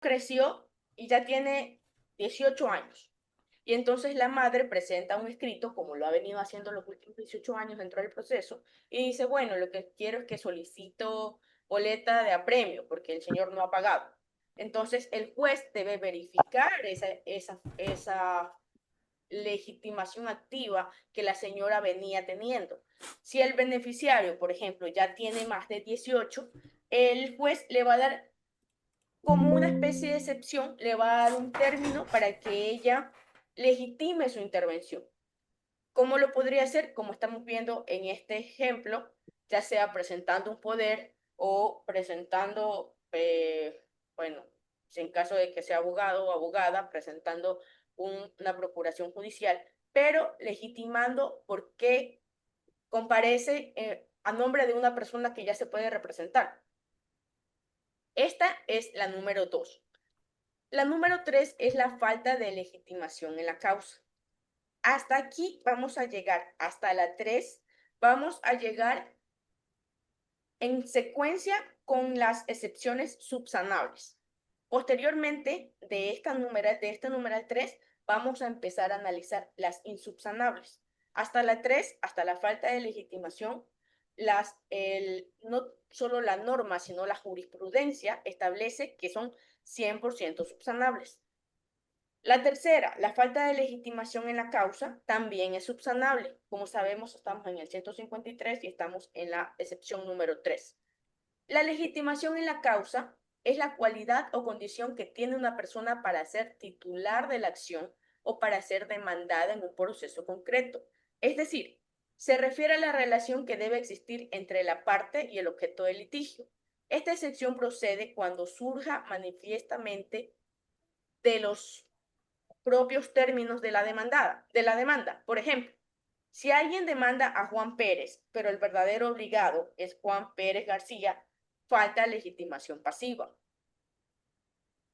creció y ya tiene 18 años. Y entonces la madre presenta un escrito, como lo ha venido haciendo los últimos 18 años dentro del proceso, y dice, bueno, lo que quiero es que solicito boleta de apremio, porque el señor no ha pagado. Entonces el juez debe verificar esa legitimación activa que la señora venía teniendo. Si el beneficiario, por ejemplo, ya tiene más de 18, el juez le va a dar como una especie de excepción, le va a dar un término para que ella legitime su intervención. ¿Cómo lo podría hacer? Como estamos viendo en este ejemplo, ya sea presentando un poder o presentando, bueno, si en caso de que sea abogado o abogada, presentando una procuración judicial, pero legitimando por qué comparece a nombre de una persona que ya se puede representar. Esta es la número 2. La número 3 es la falta de legitimación en la causa. Hasta aquí vamos a llegar, hasta la 3 vamos a llegar en secuencia con las excepciones subsanables. Posteriormente, de este numeral 3, vamos a empezar a analizar las insubsanables. Hasta la 3, hasta la falta de legitimación, no solo la norma, sino la jurisprudencia establece que son 100% subsanables. La tercera, la falta de legitimación en la causa, también es subsanable. Como sabemos, estamos en el 153 y estamos en la excepción número 3. La legitimación en la causa es la cualidad o condición que tiene una persona para ser titular de la acción o para ser demandada en un proceso concreto. Es decir, se refiere a la relación que debe existir entre la parte y el objeto del litigio. Esta excepción procede cuando surja manifiestamente de los propios términos de la demanda. Por ejemplo, si alguien demanda a Juan Pérez, pero el verdadero obligado es Juan Pérez García, falta legitimación pasiva.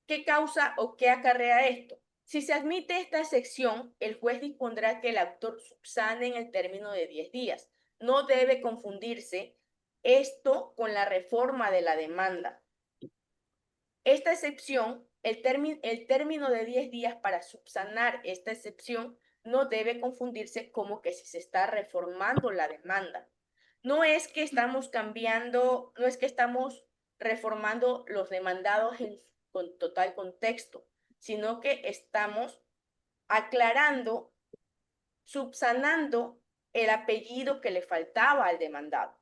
¿Qué causa o qué acarrea esto? Si se admite esta excepción, el juez dispondrá que el autor subsane en el término de 10 días. No debe confundirse esto con la reforma de la demanda. Esta excepción, el término de 10 días para subsanar esta excepción no debe confundirse como que si se está reformando la demanda. No es que estamos cambiando, no es que estamos reformando los demandados con total contexto, sino que estamos aclarando, subsanando el apellido que le faltaba al demandado.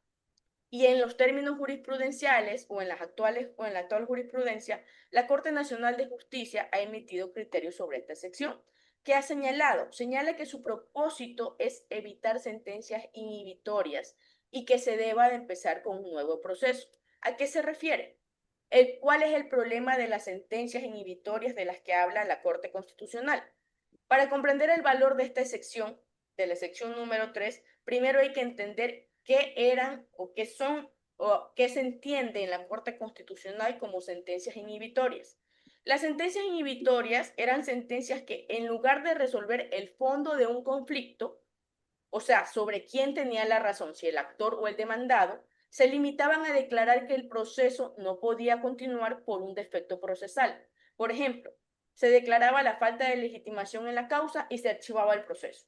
Y en los términos jurisprudenciales o en la actual jurisprudencia, la Corte Nacional de Justicia ha emitido criterios sobre esta sección. ¿Qué ha señalado? Señala que su propósito es evitar sentencias inhibitorias y que se deba de empezar con un nuevo proceso. ¿A qué se refiere? ¿Cuál es el problema de las sentencias inhibitorias de las que habla la Corte Constitucional? Para comprender el valor de esta sección, de la sección número 3, primero hay que entender qué eran o qué son o qué se entiende en la Corte Constitucional como sentencias inhibitorias. Las sentencias inhibitorias eran sentencias que en lugar de resolver el fondo de un conflicto, o sea, sobre quién tenía la razón, si el actor o el demandado, se limitaban a declarar que el proceso no podía continuar por un defecto procesal. Por ejemplo, se declaraba la falta de legitimación en la causa y se archivaba el proceso.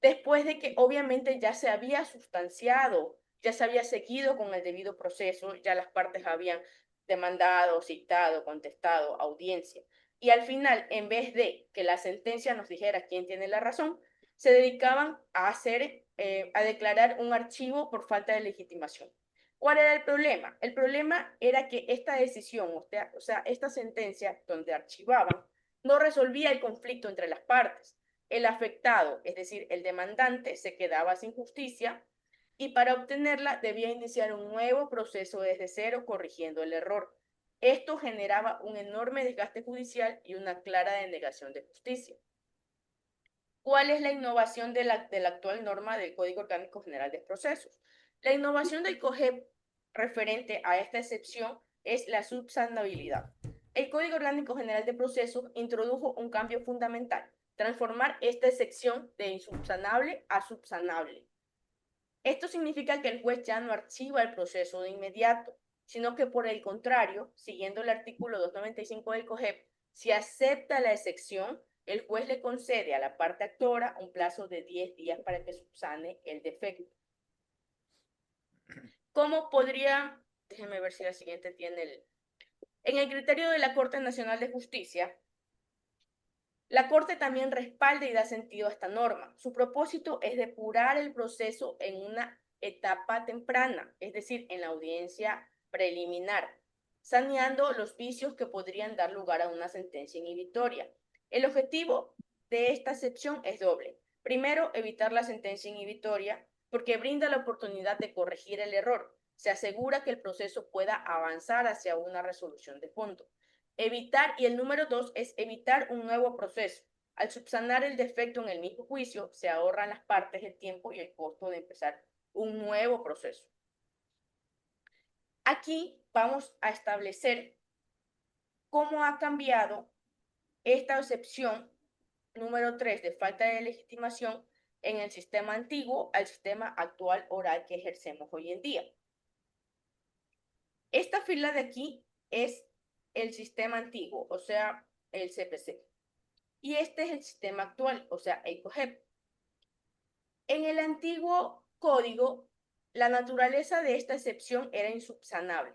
Después de que obviamente ya se había sustanciado, ya se había seguido con el debido proceso, ya las partes habían demandado, citado, contestado, audiencia. Y al final, en vez de que la sentencia nos dijera quién tiene la razón, se dedicaban a declarar un archivo por falta de legitimación. ¿Cuál era el problema? El problema era que esta decisión, o sea, esta sentencia donde archivaban, no resolvía el conflicto entre las partes. El afectado, es decir, el demandante, se quedaba sin justicia y para obtenerla debía iniciar un nuevo proceso desde cero corrigiendo el error. Esto generaba un enorme desgaste judicial y una clara denegación de justicia. ¿Cuál es la innovación de la actual norma del Código Orgánico General de Procesos? La innovación del COGEP referente a esta excepción es la subsanabilidad. El Código Orgánico General de Procesos introdujo un cambio fundamental, transformar esta excepción de insubsanable a subsanable. Esto significa que el juez ya no archiva el proceso de inmediato. sino que por el contrario, siguiendo el artículo 295 del COGEP, si acepta la excepción, el juez le concede a la parte actora un plazo de 10 días para que subsane el defecto. ¿Cómo podría, déjenme ver si la siguiente tiene el... En el criterio de la Corte Nacional de Justicia, la Corte también respalda y da sentido a esta norma. Su propósito es depurar el proceso en una etapa temprana, es decir, en la audiencia preliminar, saneando los vicios que podrían dar lugar a una sentencia inhibitoria. El objetivo de esta excepción es doble. Primero, evitar la sentencia inhibitoria porque brinda la oportunidad de corregir el error. Se asegura que el proceso pueda avanzar hacia una resolución de fondo. Evitar, y el número 2 es evitar un nuevo proceso. Al subsanar el defecto en el mismo juicio, se ahorran las partes, el tiempo y el costo de empezar un nuevo proceso. Aquí vamos a establecer cómo ha cambiado esta excepción número 3 de falta de legitimación en el sistema antiguo al sistema actual oral que ejercemos hoy en día. Esta fila de aquí es el sistema antiguo, o sea, el CPC. Y este es el sistema actual, o sea, el COGEP. En el antiguo código, la naturaleza de esta excepción era insubsanable.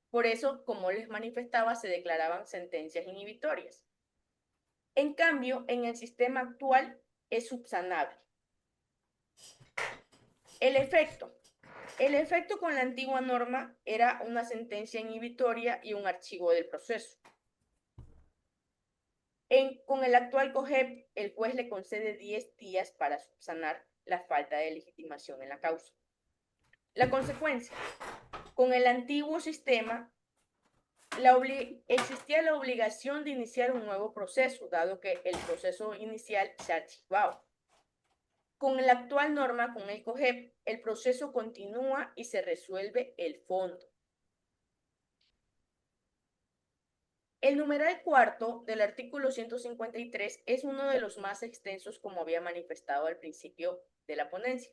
Por eso, como les manifestaba, se declaraban sentencias inhibitorias. En cambio, en el sistema actual es subsanable. El efecto. El efecto con la antigua norma era una sentencia inhibitoria y un archivo del proceso. Con el actual COGEP, el juez le concede 10 días para subsanar la falta de legitimación en la causa. La consecuencia, con el antiguo sistema, existía la obligación de iniciar un nuevo proceso, dado que el proceso inicial se archivaba. Con la actual norma, con el COGEP, el proceso continúa y se resuelve el fondo. El numeral cuarto del artículo 153 es uno de los más extensos, como había manifestado al principio de la ponencia.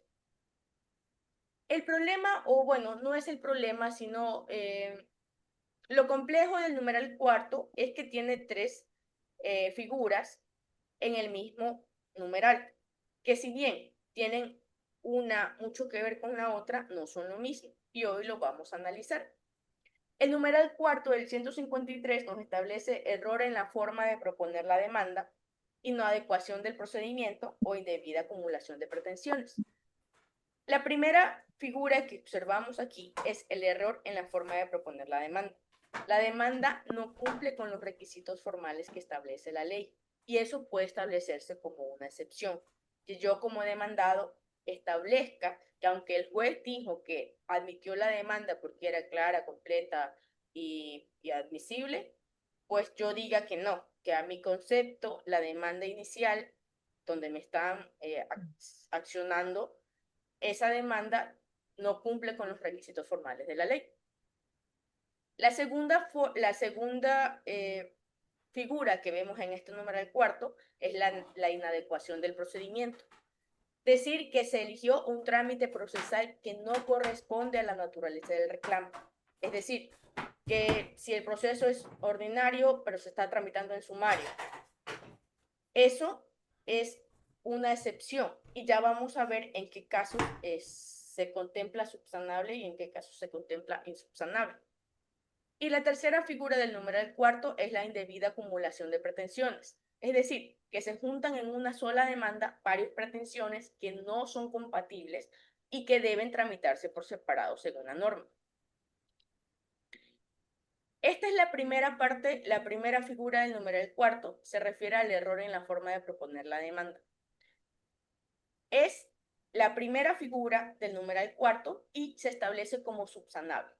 El problema, o bueno, no es el problema, sino lo complejo del numeral cuarto es que tiene tres figuras en el mismo numeral, que si bien tienen una mucho que ver con la otra, no son lo mismo, y hoy lo vamos a analizar. El numeral cuarto del 153 nos establece error en la forma de proponer la demanda, inadecuación del procedimiento o indebida acumulación de pretensiones. La primera figura que observamos aquí es el error en la forma de proponer la demanda. La demanda no cumple con los requisitos formales que establece la ley y eso puede establecerse como una excepción. Que yo como demandado establezca que aunque el juez dijo que admitió la demanda porque era clara, completa y admisible, pues yo diga que no, que a mi concepto la demanda inicial donde me están accionando esa demanda no cumple con los requisitos formales de la ley. La segunda figura que vemos en este numeral cuarto es la inadecuación del procedimiento. Decir que se eligió un trámite procesal que no corresponde a la naturaleza del reclamo. Es decir, que si el proceso es ordinario, pero se está tramitando en sumario. Eso es una excepción y ya vamos a ver en qué casos se contempla subsanable y en qué casos se contempla insubsanable. Y la tercera figura del numeral cuarto es la indebida acumulación de pretensiones, es decir, que se juntan en una sola demanda varias pretensiones que no son compatibles y que deben tramitarse por separado según la norma. Esta es la primera parte, la primera figura del numeral cuarto, se refiere al error en la forma de proponer la demanda. Es la primera figura del numeral cuarto y se establece como subsanable.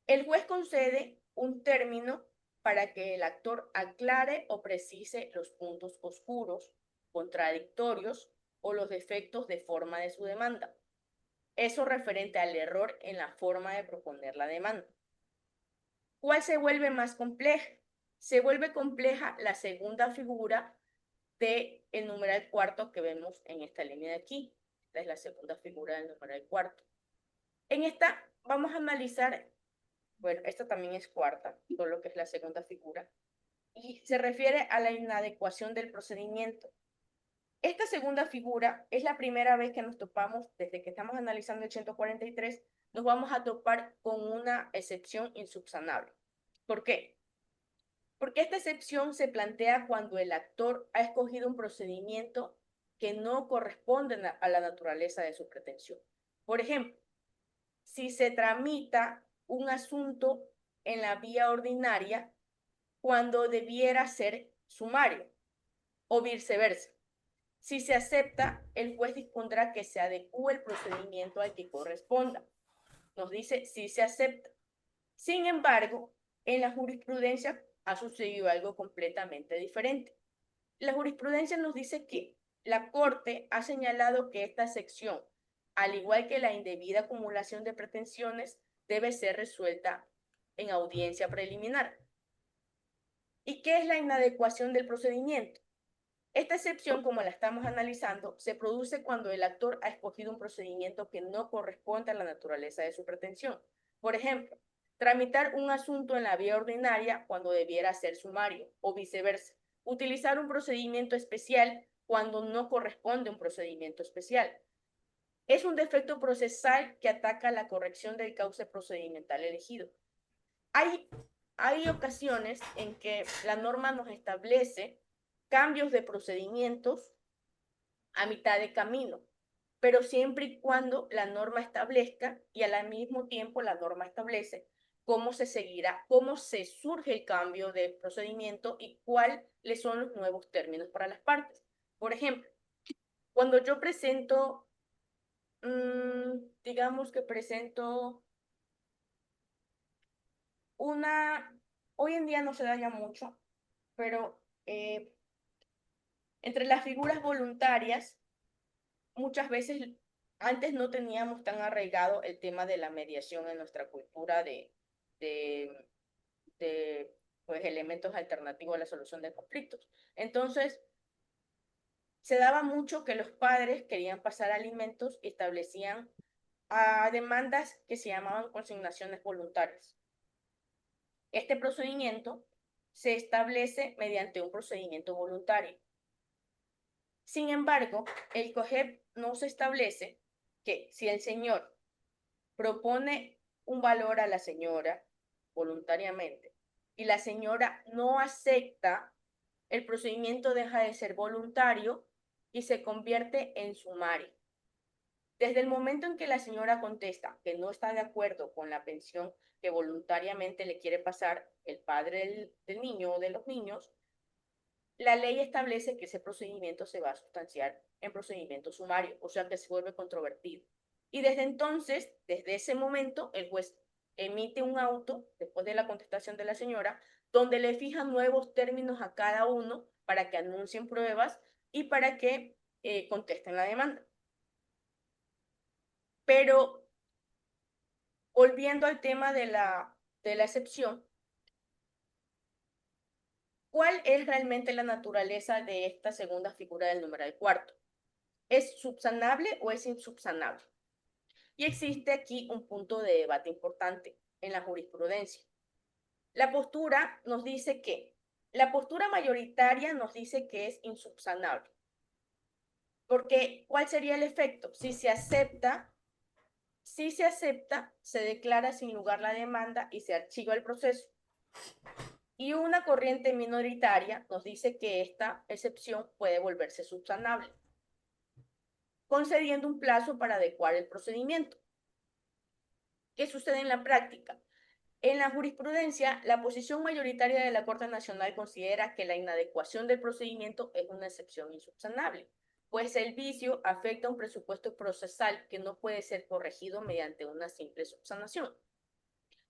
El juez concede un término para que el actor aclare o precise los puntos oscuros, contradictorios o los defectos de forma de su demanda. Eso referente al error en la forma de proponer la demanda. ¿Cuál se vuelve más compleja? Se vuelve compleja la segunda figura del numeral cuarto que vemos en esta línea de aquí. Esta es la segunda figura del numeral cuarto. En esta vamos a analizar, bueno, esta también es cuarta, solo que es la segunda figura, y se refiere a la inadecuación del procedimiento. Esta segunda figura es la primera vez que nos topamos, desde que estamos analizando el 143, nos vamos a topar con una excepción insubsanable. ¿Por qué? Porque esta excepción se plantea cuando el actor ha escogido un procedimiento que no corresponde a la naturaleza de su pretensión. Por ejemplo, si se tramita un asunto en la vía ordinaria cuando debiera ser sumario, o viceversa. Si se acepta, el juez dispondrá que se adecue el procedimiento al que corresponda. Nos dice si se acepta. Sin embargo, en la jurisprudencia ha sucedido algo completamente diferente. La jurisprudencia nos dice que la Corte ha señalado que esta sección, al igual que la indebida acumulación de pretensiones, debe ser resuelta en audiencia preliminar. ¿Y qué es la inadecuación del procedimiento? Esta excepción, como la estamos analizando, se produce cuando el actor ha escogido un procedimiento que no corresponde a la naturaleza de su pretensión. Por ejemplo, tramitar un asunto en la vía ordinaria cuando debiera ser sumario, o viceversa. Utilizar un procedimiento especial cuando no corresponde a un procedimiento especial. Es un defecto procesal que ataca la corrección del cauce procedimental elegido. Hay ocasiones en que la norma nos establece cambios de procedimientos a mitad de camino, pero siempre y cuando la norma establezca y al mismo tiempo la norma establece cómo se seguirá, cómo se surge el cambio de procedimiento y cuáles son los nuevos términos para las partes. Por ejemplo, cuando yo presento, digamos que presento una, hoy en día no se da ya mucho, pero entre las figuras voluntarias, muchas veces antes no teníamos tan arraigado el tema de la mediación en nuestra cultura de, de pues, elementos alternativos a la solución de conflictos. Entonces, se daba mucho que los padres querían pasar alimentos y establecían demandas que se llamaban consignaciones voluntarias. Este procedimiento se establece mediante un procedimiento voluntario. Sin embargo, el COGEP no se establece que si el señor propone un valor a la señora voluntariamente y la señora no acepta, el procedimiento deja de ser voluntario y se convierte en sumario. Desde el momento en que la señora contesta que no está de acuerdo con la pensión que voluntariamente le quiere pasar el padre del niño o de los niños, la ley establece que ese procedimiento se va a sustanciar en procedimiento sumario, o sea que se vuelve controvertido. Y desde entonces, desde ese momento, el juez emite un auto, después de la contestación de la señora, donde le fija nuevos términos a cada uno para que anuncien pruebas y para que contesten la demanda. Pero volviendo al tema de la excepción, ¿cuál es realmente la naturaleza de esta segunda figura del numeral cuarto? ¿Es subsanable o es insubsanable? Y existe aquí un punto de debate importante en la jurisprudencia. La postura nos dice que, la postura mayoritaria nos dice que es insubsanable. Porque, ¿cuál sería el efecto? Si se acepta, se declara sin lugar la demanda y se archiva el proceso. Y una corriente minoritaria nos dice que esta excepción puede volverse subsanable, concediendo un plazo para adecuar el procedimiento. ¿Qué sucede en la práctica? En la jurisprudencia, la posición mayoritaria de la Corte Nacional considera que la inadecuación del procedimiento es una excepción insubsanable, pues el vicio afecta a un presupuesto procesal que no puede ser corregido mediante una simple subsanación.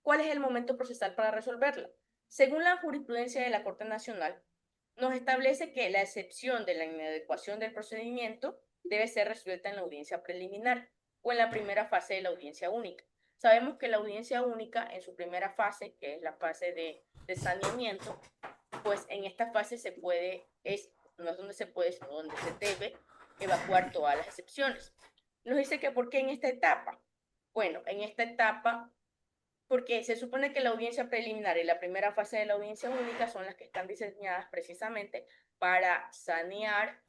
¿Cuál es el momento procesal para resolverla? Según la jurisprudencia de la Corte Nacional, nos establece que la excepción de la inadecuación del procedimiento debe ser resuelta en la audiencia preliminar o en la primera fase de la audiencia única. Sabemos que la audiencia única en su primera fase, que es la fase de saneamiento, pues en esta fase no es donde se puede, sino donde se debe evacuar todas las excepciones. Nos dice que ¿por qué en esta etapa? Bueno, en esta etapa, porque se supone que la audiencia preliminar y la primera fase de la audiencia única son las que están diseñadas precisamente para sanear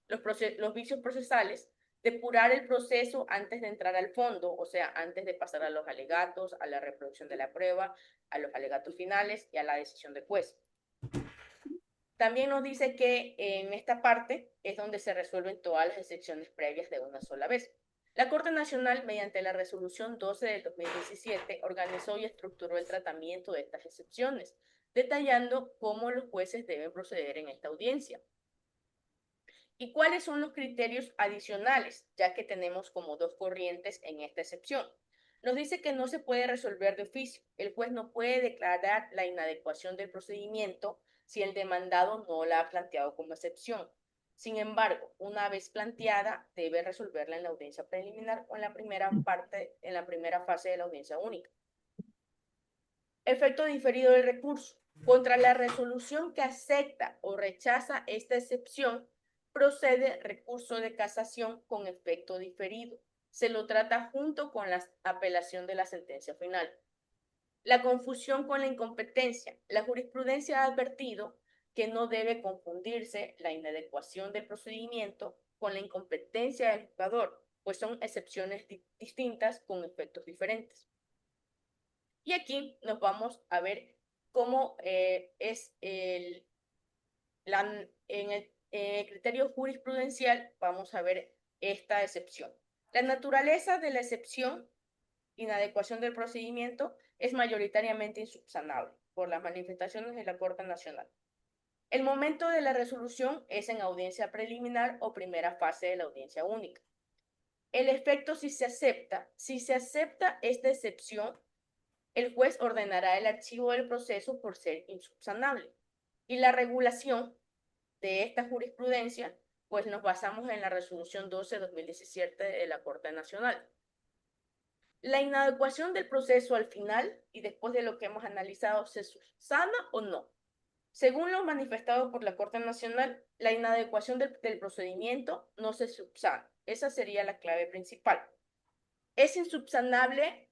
los vicios procesales, depurar el proceso antes de entrar al fondo, o sea, antes de pasar a los alegatos, a la reproducción de la prueba, a los alegatos finales y a la decisión del juez. También nos dice que en esta parte es donde se resuelven todas las excepciones previas de una sola vez. La Corte Nacional, mediante la resolución 12 del 2017, organizó y estructuró el tratamiento de estas excepciones, detallando cómo los jueces deben proceder en esta audiencia. ¿Y cuáles son los criterios adicionales? Ya que tenemos como dos corrientes en esta excepción. Nos dice que no se puede resolver de oficio. El juez no puede declarar la inadecuación del procedimiento si el demandado no la ha planteado como excepción. Sin embargo, una vez planteada, debe resolverla en la audiencia preliminar o en la primera fase de la audiencia única. Efecto diferido del recurso. Contra la resolución que acepta o rechaza esta excepción, procede recurso de casación con efecto diferido. Se lo trata junto con la apelación de la sentencia final. La confusión con la incompetencia. La jurisprudencia ha advertido que no debe confundirse la inadecuación del procedimiento con la incompetencia del juzgador, pues son excepciones distintas con efectos diferentes. Y aquí nos vamos a ver cómo es en el criterio jurisprudencial, vamos a ver esta excepción. La naturaleza de la excepción, inadecuación del procedimiento, es mayoritariamente insubsanable por las manifestaciones de la Corte Nacional. El momento de la resolución es en audiencia preliminar o primera fase de la audiencia única. El efecto si se acepta esta excepción, el juez ordenará el archivo del proceso por ser insubsanable. Y la regulación de esta jurisprudencia, pues nos basamos en la resolución 12/2017 de la Corte Nacional. La inadecuación del proceso al final y después de lo que hemos analizado, ¿se subsana o no? Según lo manifestado por la Corte Nacional, la inadecuación del procedimiento no se subsana. Esa sería la clave principal. Es insubsanable.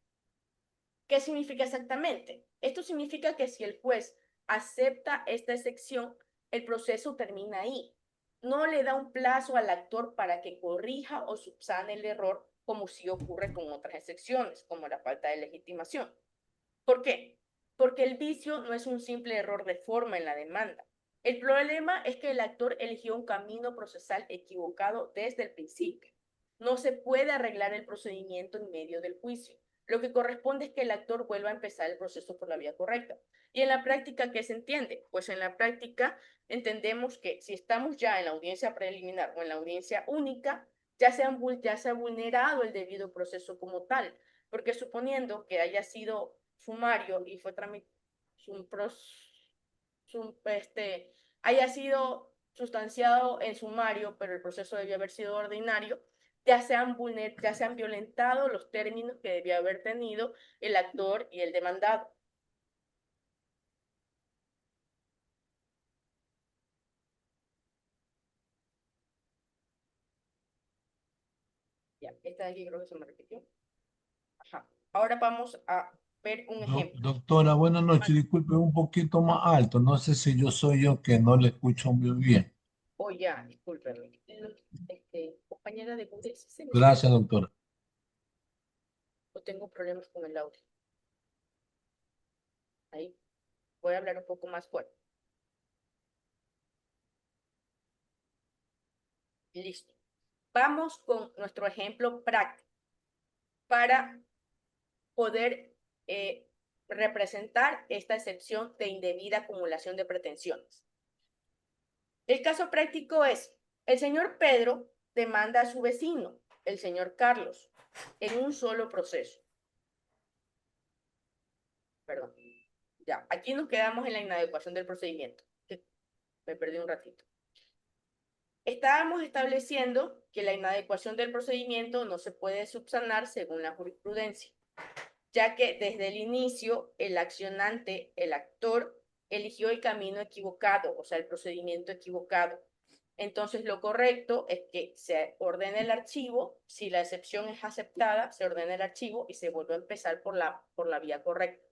¿Qué significa exactamente? Esto significa que si el juez acepta esta excepción, el proceso termina ahí. No le da un plazo al actor para que corrija o subsane el error, como sí ocurre con otras excepciones, como la falta de legitimación. ¿Por qué? Porque el vicio no es un simple error de forma en la demanda. El problema es que el actor eligió un camino procesal equivocado desde el principio. No se puede arreglar el procedimiento en medio del juicio. Lo que corresponde es que el actor vuelva a empezar el proceso por la vía correcta. ¿Y en la práctica qué se entiende? Pues en la práctica entendemos que si estamos ya en la audiencia preliminar o en la audiencia única, ya se ha vulnerado el debido proceso como tal, porque suponiendo que haya sido sumario y fue haya sido sustanciado en sumario, pero el proceso debió haber sido ordinario, ya se han violentado los términos que debía haber tenido el actor y el demandado. Ya, esta de aquí creo que se me repitió. Ajá. Ahora vamos a ver un ejemplo. Doctora, buenas noches. Disculpe, un poquito más alto. No sé si yo soy yo que no le escucho muy bien. Oh, ya, discúlpeme. Compañera de Google, ¿sí se me escucha? Gracias, doctora. O tengo problemas con el audio. Ahí voy a hablar un poco más fuerte. Listo. Vamos con nuestro ejemplo práctico para poder representar esta excepción de indebida acumulación de pretensiones. El caso práctico es, el señor Pedro demanda a su vecino, el señor Carlos, en un solo proceso. Perdón. Ya, aquí nos quedamos en la inadecuación del procedimiento. Me perdí un ratito. Estábamos estableciendo que la inadecuación del procedimiento no se puede subsanar según la jurisprudencia, ya que desde el inicio el accionante, el actor, eligió el camino equivocado, o sea, el procedimiento equivocado. Entonces, lo correcto es que se ordene el archivo. Si la excepción es aceptada, se ordena el archivo y se vuelve a empezar por la vía correcta.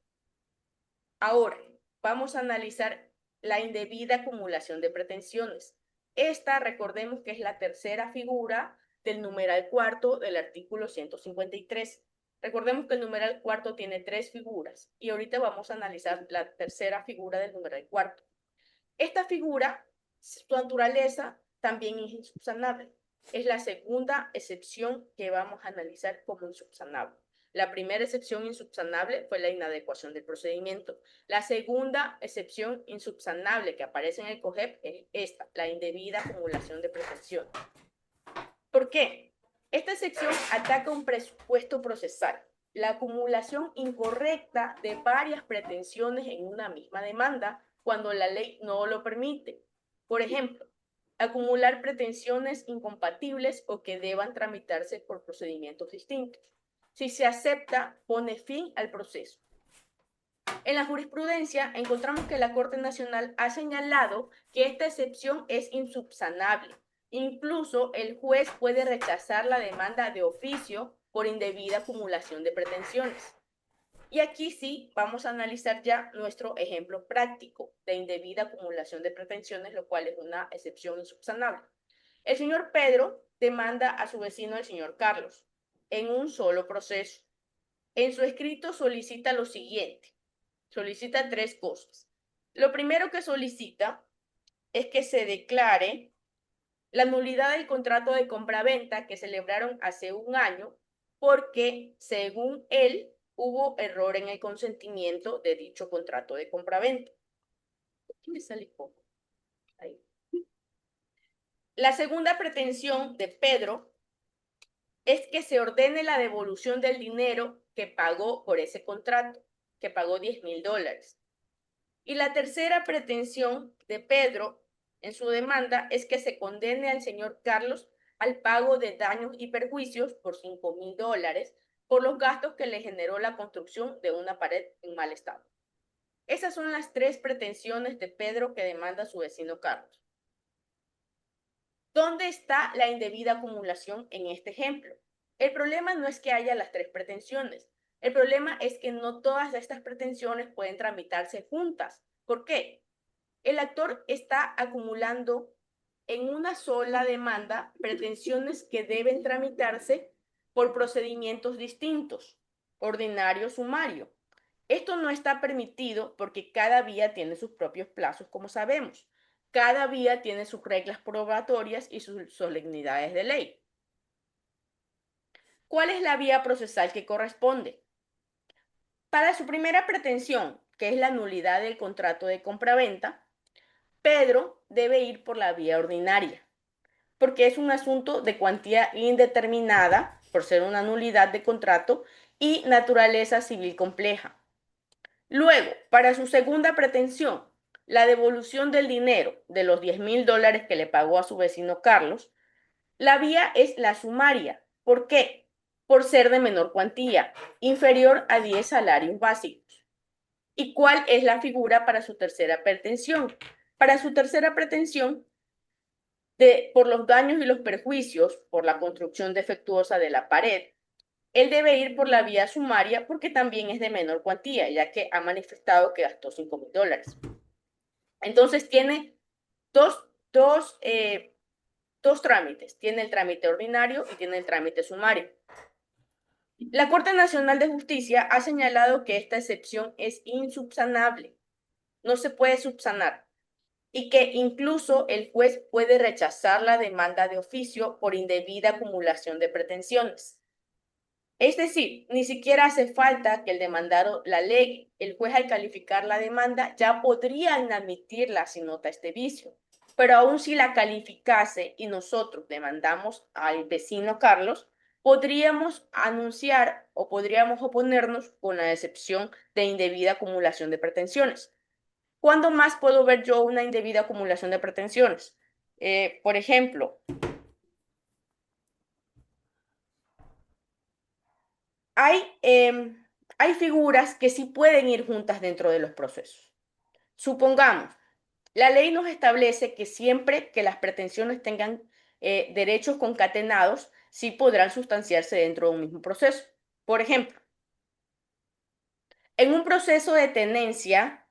Ahora, vamos a analizar la indebida acumulación de pretensiones. Esta, recordemos que es la tercera figura del numeral cuarto del artículo 153. Recordemos que el numeral cuarto tiene tres figuras y ahorita vamos a analizar la tercera figura del numeral cuarto. Esta figura, su naturaleza también es insubsanable. Es la segunda excepción que vamos a analizar como insubsanable. La primera excepción insubsanable fue la inadecuación del procedimiento. La segunda excepción insubsanable que aparece en el COGEP es esta, la indebida acumulación de pretensión. ¿Por qué? Esta sección ataca un presupuesto procesal, la acumulación incorrecta de varias pretensiones en una misma demanda cuando la ley no lo permite. Por ejemplo, acumular pretensiones incompatibles o que deban tramitarse por procedimientos distintos. Si se acepta, pone fin al proceso. En la jurisprudencia encontramos que la Corte Nacional ha señalado que esta excepción es insubsanable. Incluso el juez puede rechazar la demanda de oficio por indebida acumulación de pretensiones. Y aquí sí vamos a analizar ya nuestro ejemplo práctico de indebida acumulación de pretensiones, lo cual es una excepción insubsanable. El señor Pedro demanda a su vecino, el señor Carlos, en un solo proceso. En su escrito solicita lo siguiente. Solicita tres cosas. Lo primero que solicita es que se declare la nulidad del contrato de compraventa que celebraron hace un año porque, según él, hubo error en el consentimiento de dicho contrato de compraventa. Aquí me sale poco. Ahí. La segunda pretensión de Pedro es que se ordene la devolución del dinero que pagó por ese contrato, que pagó $10,000. Y la tercera pretensión de Pedro en su demanda es que se condene al señor Carlos al pago de daños y perjuicios por $5,000 por los gastos que le generó la construcción de una pared en mal estado. Esas son las tres pretensiones de Pedro que demanda a su vecino Carlos. ¿Dónde está la indebida acumulación en este ejemplo? El problema no es que haya las tres pretensiones. El problema es que no todas estas pretensiones pueden tramitarse juntas. ¿Por qué? El actor está acumulando en una sola demanda pretensiones que deben tramitarse por procedimientos distintos, ordinario, sumario. Esto no está permitido porque cada vía tiene sus propios plazos, como sabemos. Cada vía tiene sus reglas probatorias y sus solemnidades de ley. ¿Cuál es la vía procesal que corresponde? Para su primera pretensión, que es la nulidad del contrato de compraventa, Pedro debe ir por la vía ordinaria, porque es un asunto de cuantía indeterminada, por ser una nulidad de contrato, y naturaleza civil compleja. Luego, para su segunda pretensión, la devolución del dinero de los $10,000 que le pagó a su vecino Carlos, la vía es la sumaria. ¿Por qué? Por ser de menor cuantía, inferior a 10 salarios básicos. ¿Y cuál es la figura para su tercera pretensión? Para su tercera pretensión, por los daños y los perjuicios por la construcción defectuosa de la pared, él debe ir por la vía sumaria porque también es de menor cuantía, ya que ha manifestado que gastó $5,000. Entonces tiene dos trámites. Tiene el trámite ordinario y tiene el trámite sumario. La Corte Nacional de Justicia ha señalado que esta excepción es insubsanable. No se puede subsanar. Y que incluso el juez puede rechazar la demanda de oficio por indebida acumulación de pretensiones. Es decir, ni siquiera hace falta que el demandado la alegue. El juez, al calificar la demanda, ya podría inadmitirla si nota este vicio. Pero aún si la calificase y nosotros demandamos al vecino Carlos, podríamos anunciar o podríamos oponernos con la excepción de indebida acumulación de pretensiones. ¿Cuándo más puedo ver yo una indebida acumulación de pretensiones? Por ejemplo, hay figuras que sí pueden ir juntas dentro de los procesos. Supongamos, La ley nos establece que siempre que las pretensiones tengan derechos concatenados, sí podrán sustanciarse dentro de un mismo proceso. Por ejemplo, en un proceso de tenencia,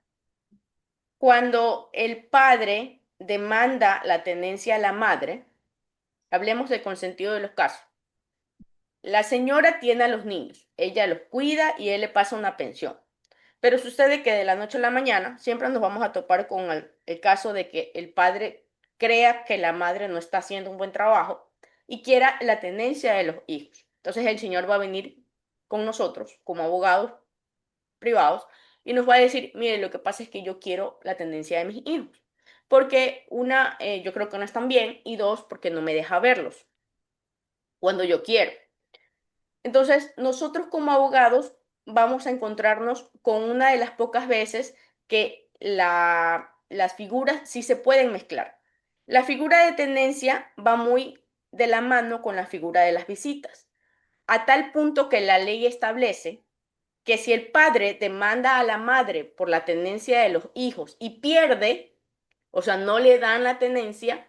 cuando el padre demanda la tenencia a la madre, hablemos del consentido de los casos. La señora tiene a los niños, ella los cuida y él le pasa una pensión. Pero sucede que de la noche a la mañana siempre nos vamos a topar con el caso de que el padre crea que la madre no está haciendo un buen trabajo y quiera la tenencia de los hijos. Entonces el señor va a venir con nosotros como abogados privados y nos va a decir, mire, lo que pasa es que yo quiero la tendencia de mis hijos. Porque una, yo creo que no están bien y dos, porque no me deja verlos cuando yo quiero. Entonces, nosotros como abogados vamos a encontrarnos con una de las pocas veces que las figuras sí se pueden mezclar. La figura de tenencia va muy de la mano con la figura de las visitas, a tal punto que la ley establece que si el padre demanda a la madre por la tenencia de los hijos y pierde, o sea, no le dan la tenencia,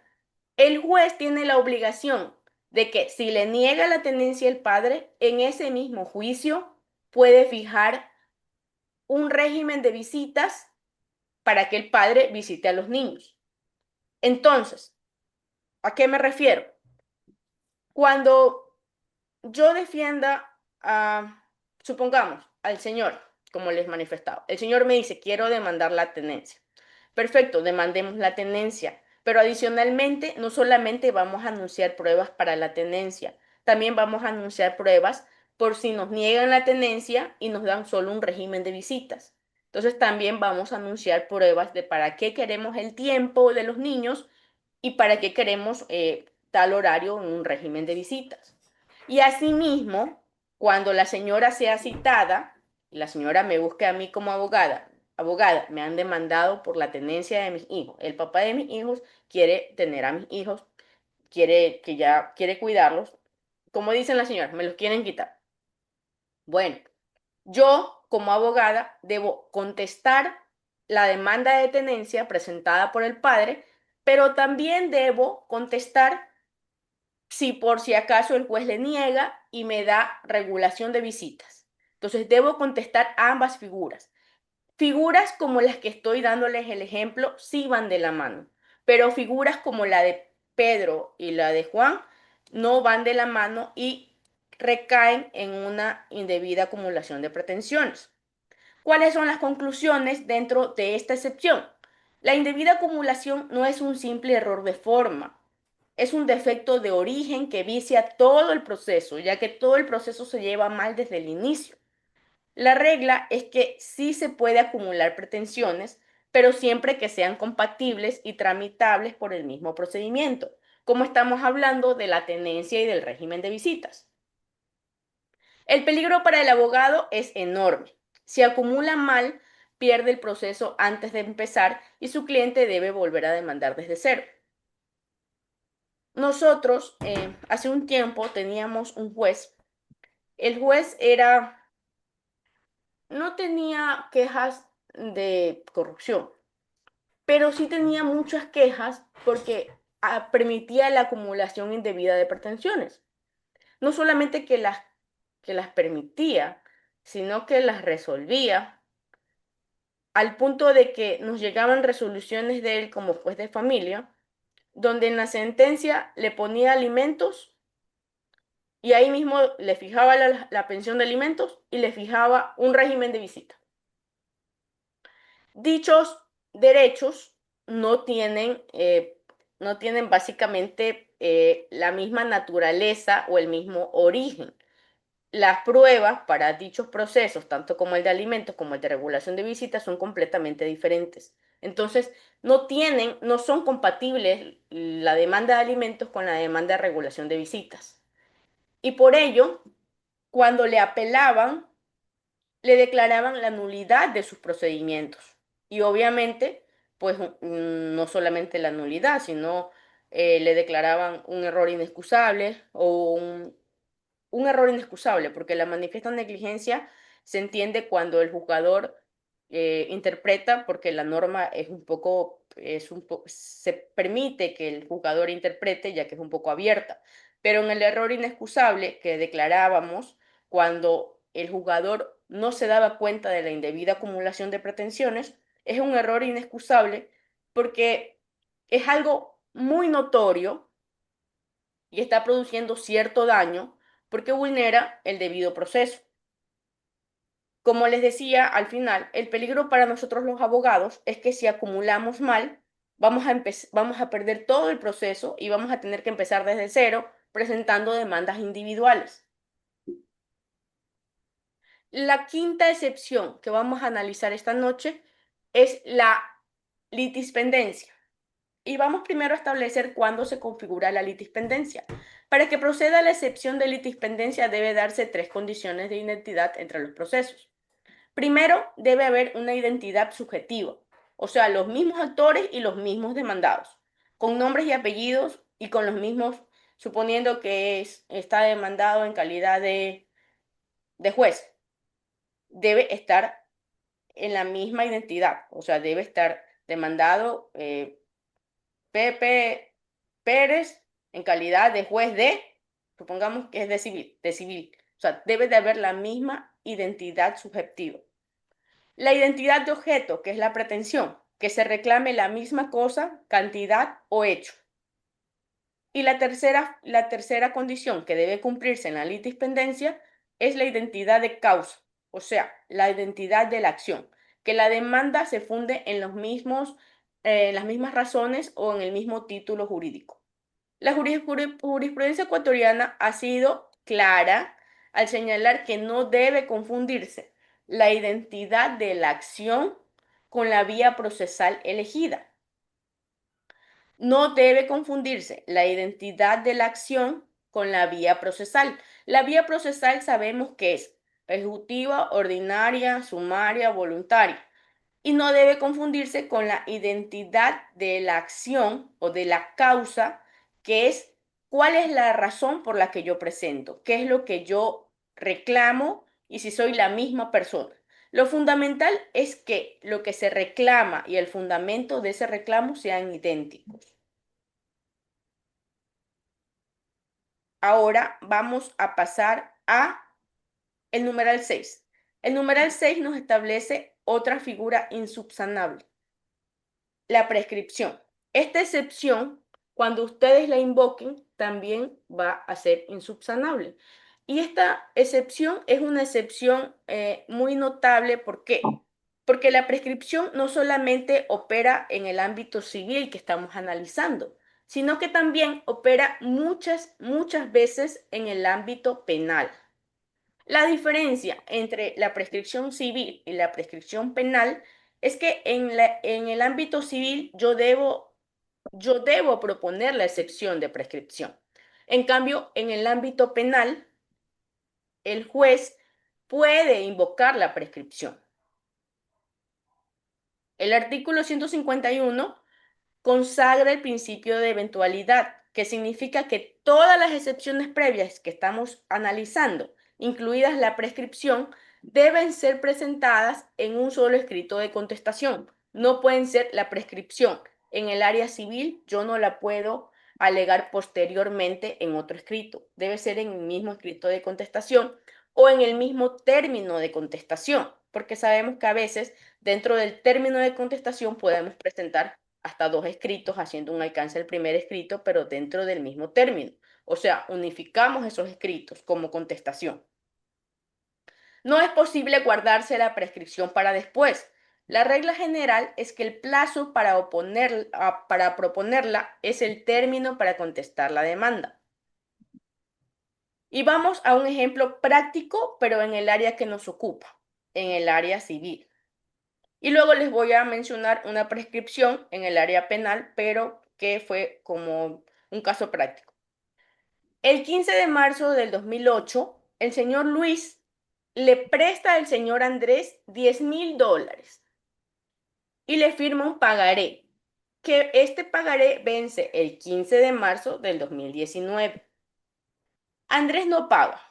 el juez tiene la obligación de que si le niega la tenencia el padre, en ese mismo juicio puede fijar un régimen de visitas para que el padre visite a los niños. Entonces, ¿a qué me refiero? Cuando yo defienda a, supongamos, al señor, como les manifestaba, el señor me dice, quiero demandar la tenencia. Perfecto, demandemos la tenencia, pero adicionalmente no solamente vamos a anunciar pruebas para la tenencia, también vamos a anunciar pruebas por si nos niegan la tenencia y nos dan solo un régimen de visitas. Entonces también vamos a anunciar pruebas de para qué queremos el tiempo de los niños y para qué queremos tal horario en un régimen de visitas. Y asimismo, cuando la señora sea citada, y la señora me busque a mí como abogada, me han demandado por la tenencia de mis hijos. El papá de mis hijos quiere tener a mis hijos, quiere cuidarlos. Como dicen las señoras, me los quieren quitar. Bueno, yo como abogada debo contestar la demanda de tenencia presentada por el padre, pero también debo contestar si por si acaso el juez le niega y me da regulación de visitas. Entonces debo contestar ambas figuras. Figuras como las que estoy dándoles el ejemplo sí van de la mano, pero figuras como la de Pedro y la de Juan no van de la mano y recaen en una indebida acumulación de pretensiones. ¿Cuáles son las conclusiones dentro de esta excepción? La indebida acumulación no es un simple error de forma, es un defecto de origen que vicia todo el proceso, ya que todo el proceso se lleva mal desde el inicio. La regla es que sí se puede acumular pretensiones, pero siempre que sean compatibles y tramitables por el mismo procedimiento, como estamos hablando de la tenencia y del régimen de visitas. El peligro para el abogado es enorme. Si acumula mal, pierde el proceso antes de empezar y su cliente debe volver a demandar desde cero. Nosotros hace un tiempo teníamos un juez. El juez no tenía quejas de corrupción, pero sí tenía muchas quejas porque permitía la acumulación indebida de pretensiones. No solamente que las permitía, sino que las resolvía al punto de que nos llegaban resoluciones de él como juez de familia, donde en la sentencia le ponía alimentos y ahí mismo le fijaba la pensión de alimentos y le fijaba un régimen de visita. Dichos derechos no tienen, no tienen básicamente la misma naturaleza o el mismo origen. Las pruebas para dichos procesos, tanto como el de alimentos como el de regulación de visitas, son completamente diferentes. Entonces, no son compatibles la demanda de alimentos con la demanda de regulación de visitas. Y por ello, cuando le apelaban, le declaraban la nulidad de sus procedimientos. Y obviamente, pues no solamente la nulidad, sino le declaraban un error inexcusable o un error inexcusable, porque la manifiesta negligencia se entiende cuando el juzgador interpreta porque la norma se permite que el jugador interprete ya que es un poco abierta. Pero en el error inexcusable que declarábamos, cuando el jugador no se daba cuenta de la indebida acumulación de pretensiones, es un error inexcusable porque es algo muy notorio y está produciendo cierto daño porque vulnera el debido proceso. Como les decía al final, el peligro para nosotros los abogados es que si acumulamos mal, vamos a perder todo el proceso y vamos a tener que empezar desde cero presentando demandas individuales. La quinta excepción que vamos a analizar esta noche es la litispendencia. Y vamos primero a establecer cuándo se configura la litispendencia. Para que proceda la excepción de litispendencia debe darse tres condiciones de identidad entre los procesos. Primero, debe haber una identidad subjetiva, o sea, los mismos actores y los mismos demandados, con nombres y apellidos y con los mismos, suponiendo que está demandado en calidad de juez, debe estar en la misma identidad, o sea, debe estar demandado Pepe Pérez en calidad de juez supongamos que es de civil, o sea, debe de haber la misma identidad subjetiva. La identidad de objeto, que es la pretensión, que se reclame la misma cosa, cantidad o hecho. Y la tercera condición que debe cumplirse en la litispendencia es la identidad de causa, o sea, la identidad de la acción, que la demanda se funde en las mismas razones o en el mismo título jurídico. La jurisprudencia ecuatoriana ha sido clara al señalar que no debe confundirse la identidad de la acción con la vía procesal elegida. No debe confundirse la identidad de la acción con la vía procesal. La vía procesal sabemos que es ejecutiva, ordinaria, sumaria, voluntaria y no debe confundirse con la identidad de la acción o de la causa, que es cuál es la razón por la que yo presento, qué es lo que yo reclamo y si soy la misma persona. Lo fundamental es que lo que se reclama y el fundamento de ese reclamo sean idénticos. Ahora vamos a pasar a el numeral 6. El numeral 6 nos establece otra figura insubsanable, la prescripción. Esta excepción, cuando ustedes la invoquen, también va a ser insubsanable. Y esta excepción es una excepción muy notable. ¿Por qué? Porque la prescripción no solamente opera en el ámbito civil que estamos analizando, sino que también opera muchas veces en el ámbito penal. La diferencia entre la prescripción civil y la prescripción penal es que en el ámbito civil yo debo proponer la excepción de prescripción. En cambio, en el ámbito penal, el juez puede invocar la prescripción. El artículo 151 consagra el principio de eventualidad, que significa que todas las excepciones previas que estamos analizando, incluidas la prescripción, deben ser presentadas en un solo escrito de contestación. No pueden ser la prescripción en el área civil, yo no la puedo alegar posteriormente en otro escrito. Debe ser en el mismo escrito de contestación o en el mismo término de contestación, porque sabemos que a veces dentro del término de contestación podemos presentar hasta dos escritos, haciendo un alcance del primer escrito, pero dentro del mismo término. O sea, unificamos esos escritos como contestación. No es posible guardarse la prescripción para después. La regla general es que el plazo para proponerla es el término para contestar la demanda. Y vamos a un ejemplo práctico, pero en el área que nos ocupa, en el área civil. Y luego les voy a mencionar una prescripción en el área penal, pero que fue como un caso práctico. El 15 de marzo del 2008, el señor Luis le presta al señor Andrés $10,000 y le firma un pagaré, que este pagaré vence el 15 de marzo del 2019. Andrés no paga.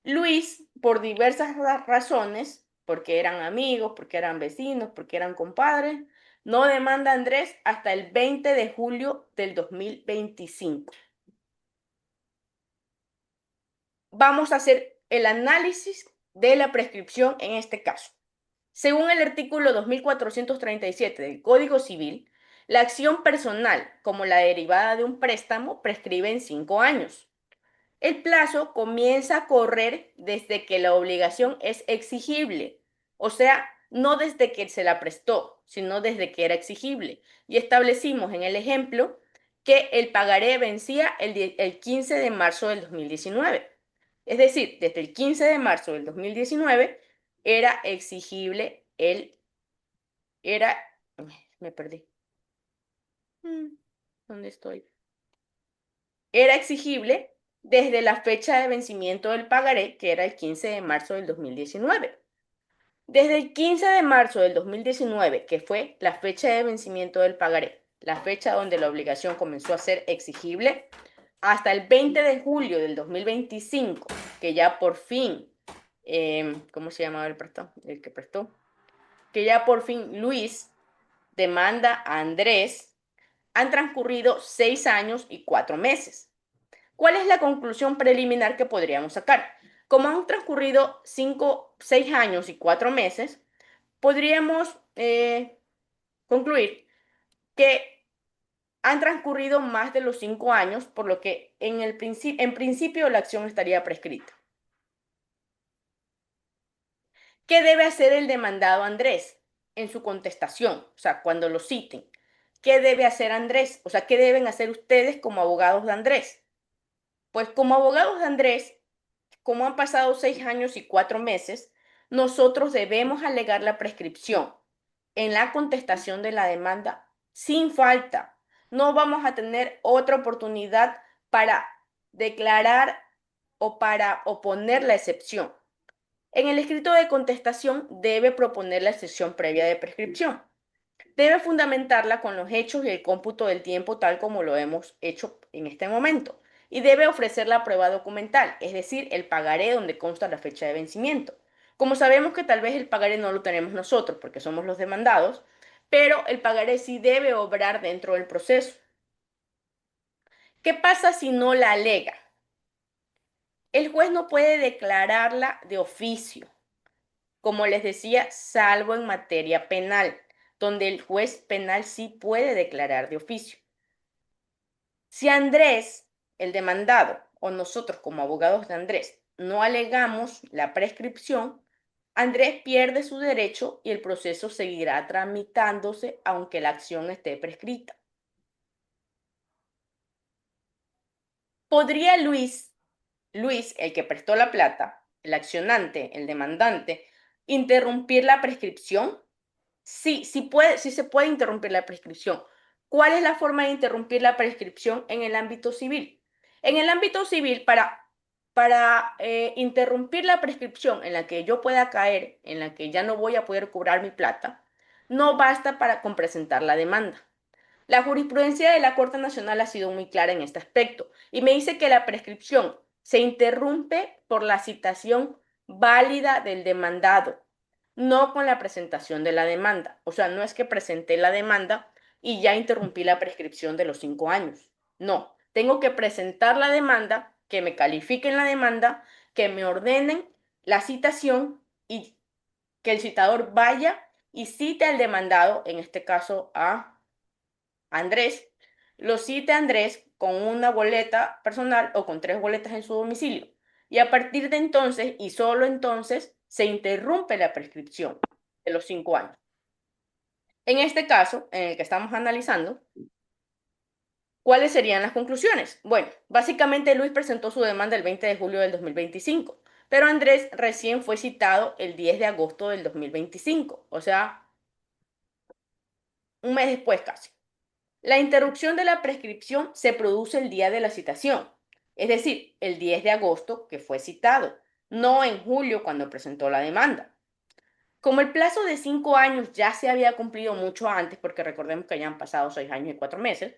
Luis, por diversas razones, porque eran amigos, porque eran vecinos, porque eran compadres, no demanda a Andrés hasta el 20 de julio del 2025. Vamos a hacer el análisis de la prescripción en este caso. Según el artículo 2437 del Código Civil, la acción personal, como la derivada de un préstamo, prescribe en 5 años. El plazo comienza a correr desde que la obligación es exigible, o sea, no desde que se la prestó, sino desde que era exigible. Y establecimos en el ejemplo que el pagaré vencía el 15 de marzo del 2019. Es decir, desde el 15 de marzo del 2019 era exigible era, me perdí. ¿Dónde estoy? Era exigible desde la fecha de vencimiento del pagaré, que era el 15 de marzo del 2019. Desde el 15 de marzo del 2019, que fue la fecha de vencimiento del pagaré, la fecha donde la obligación comenzó a ser exigible, hasta el 20 de julio del 2025, que ya por fin, ¿cómo se llamaba el que prestó? Que ya por fin Luis demanda a Andrés, han transcurrido 6 años y 4 meses. ¿Cuál es la conclusión preliminar que podríamos sacar? Como han transcurrido 6 años y 4 meses, podríamos concluir que han transcurrido más de los 5 años, por lo que en principio la acción estaría prescrita. ¿Qué debe hacer el demandado Andrés en su contestación? O sea, cuando lo citen. ¿Qué debe hacer Andrés? O sea, ¿qué deben hacer ustedes como abogados de Andrés? Pues como abogados de Andrés, como han pasado 6 años y 4 meses, nosotros debemos alegar la prescripción en la contestación de la demanda sin falta. No vamos a tener otra oportunidad para declarar o para oponer la excepción. En el escrito de contestación debe proponer la excepción previa de prescripción. Debe fundamentarla con los hechos y el cómputo del tiempo tal como lo hemos hecho en este momento. Y debe ofrecer la prueba documental, es decir, el pagaré donde consta la fecha de vencimiento. Como sabemos que tal vez el pagaré no lo tenemos nosotros porque somos los demandados, pero el pagaré sí debe obrar dentro del proceso. ¿Qué pasa si no la alega? El juez no puede declararla de oficio, como les decía, salvo en materia penal, donde el juez penal sí puede declarar de oficio. Si Andrés, el demandado, o nosotros como abogados de Andrés, no alegamos la prescripción, Andrés pierde su derecho y el proceso seguirá tramitándose aunque la acción esté prescrita. ¿Podría Luis, el que prestó la plata, el accionante, el demandante, interrumpir la prescripción? Sí, sí se puede interrumpir la prescripción. ¿Cuál es la forma de interrumpir la prescripción en el ámbito civil? En el ámbito civil, para interrumpir la prescripción en la que yo pueda caer, en la que ya no voy a poder cobrar mi plata, no basta con presentar la demanda. La jurisprudencia de la Corte Nacional ha sido muy clara en este aspecto y me dice que la prescripción se interrumpe por la citación válida del demandado, no con la presentación de la demanda. O sea, no es que presenté la demanda y ya interrumpí la prescripción de los 5 años. No, tengo que presentar la demanda, que me califiquen la demanda, que me ordenen la citación y que el citador vaya y cite al demandado, en este caso a Andrés, lo cite a Andrés con una boleta personal o con 3 boletas en su domicilio. Y a partir de entonces, y solo entonces, se interrumpe la prescripción de los 5 años. En este caso, en el que estamos analizando, ¿cuáles serían las conclusiones? Bueno, básicamente Luis presentó su demanda el 20 de julio del 2025, pero Andrés recién fue citado el 10 de agosto del 2025, o sea, un mes después casi. La interrupción de la prescripción se produce el día de la citación, es decir, el 10 de agosto que fue citado, no en julio cuando presentó la demanda. Como el plazo de 5 años ya se había cumplido mucho antes, porque recordemos que ya han pasado 6 años y 4 meses,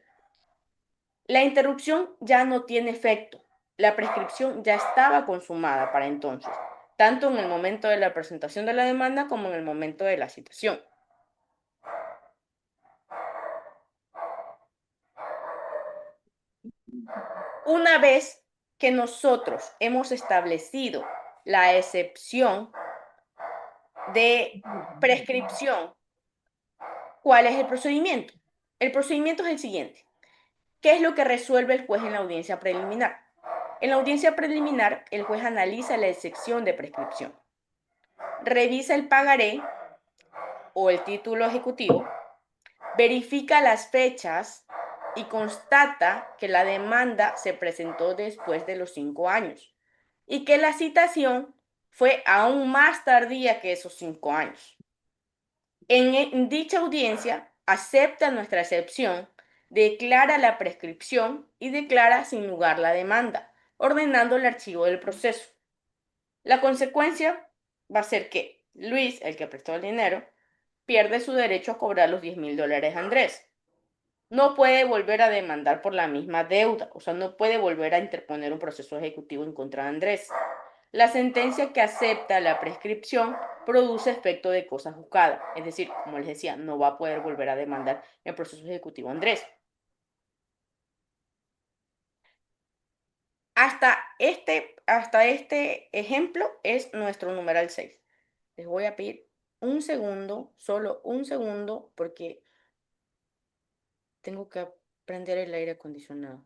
la interrupción ya no tiene efecto. La prescripción ya estaba consumada para entonces. tanto en el momento de la presentación de la demanda como en el momento de la citación. Una vez que nosotros hemos establecido la excepción de prescripción, ¿cuál es el procedimiento? El procedimiento es el siguiente. ¿Qué es lo que resuelve el juez en la audiencia preliminar? En la audiencia preliminar, el juez analiza la excepción de prescripción, revisa el pagaré o el título ejecutivo, verifica las fechas y constata que la demanda se presentó después de los 5 años y que la citación fue aún más tardía que esos 5 años. En dicha audiencia, acepta nuestra excepción, declara la prescripción y declara sin lugar la demanda, ordenando el archivo del proceso. La consecuencia va a ser que Luis, el que prestó el dinero, pierde su derecho a cobrar los $10,000 a Andrés. No puede volver a demandar por la misma deuda, o sea, no puede volver a interponer un proceso ejecutivo en contra de Andrés. La sentencia que acepta la prescripción produce efecto de cosa juzgada, es decir, como les decía, no va a poder volver a demandar el proceso ejecutivo Andrés. Hasta este ejemplo es nuestro numeral 6. Les voy a pedir un segundo, solo un segundo, porque tengo que prender el aire acondicionado.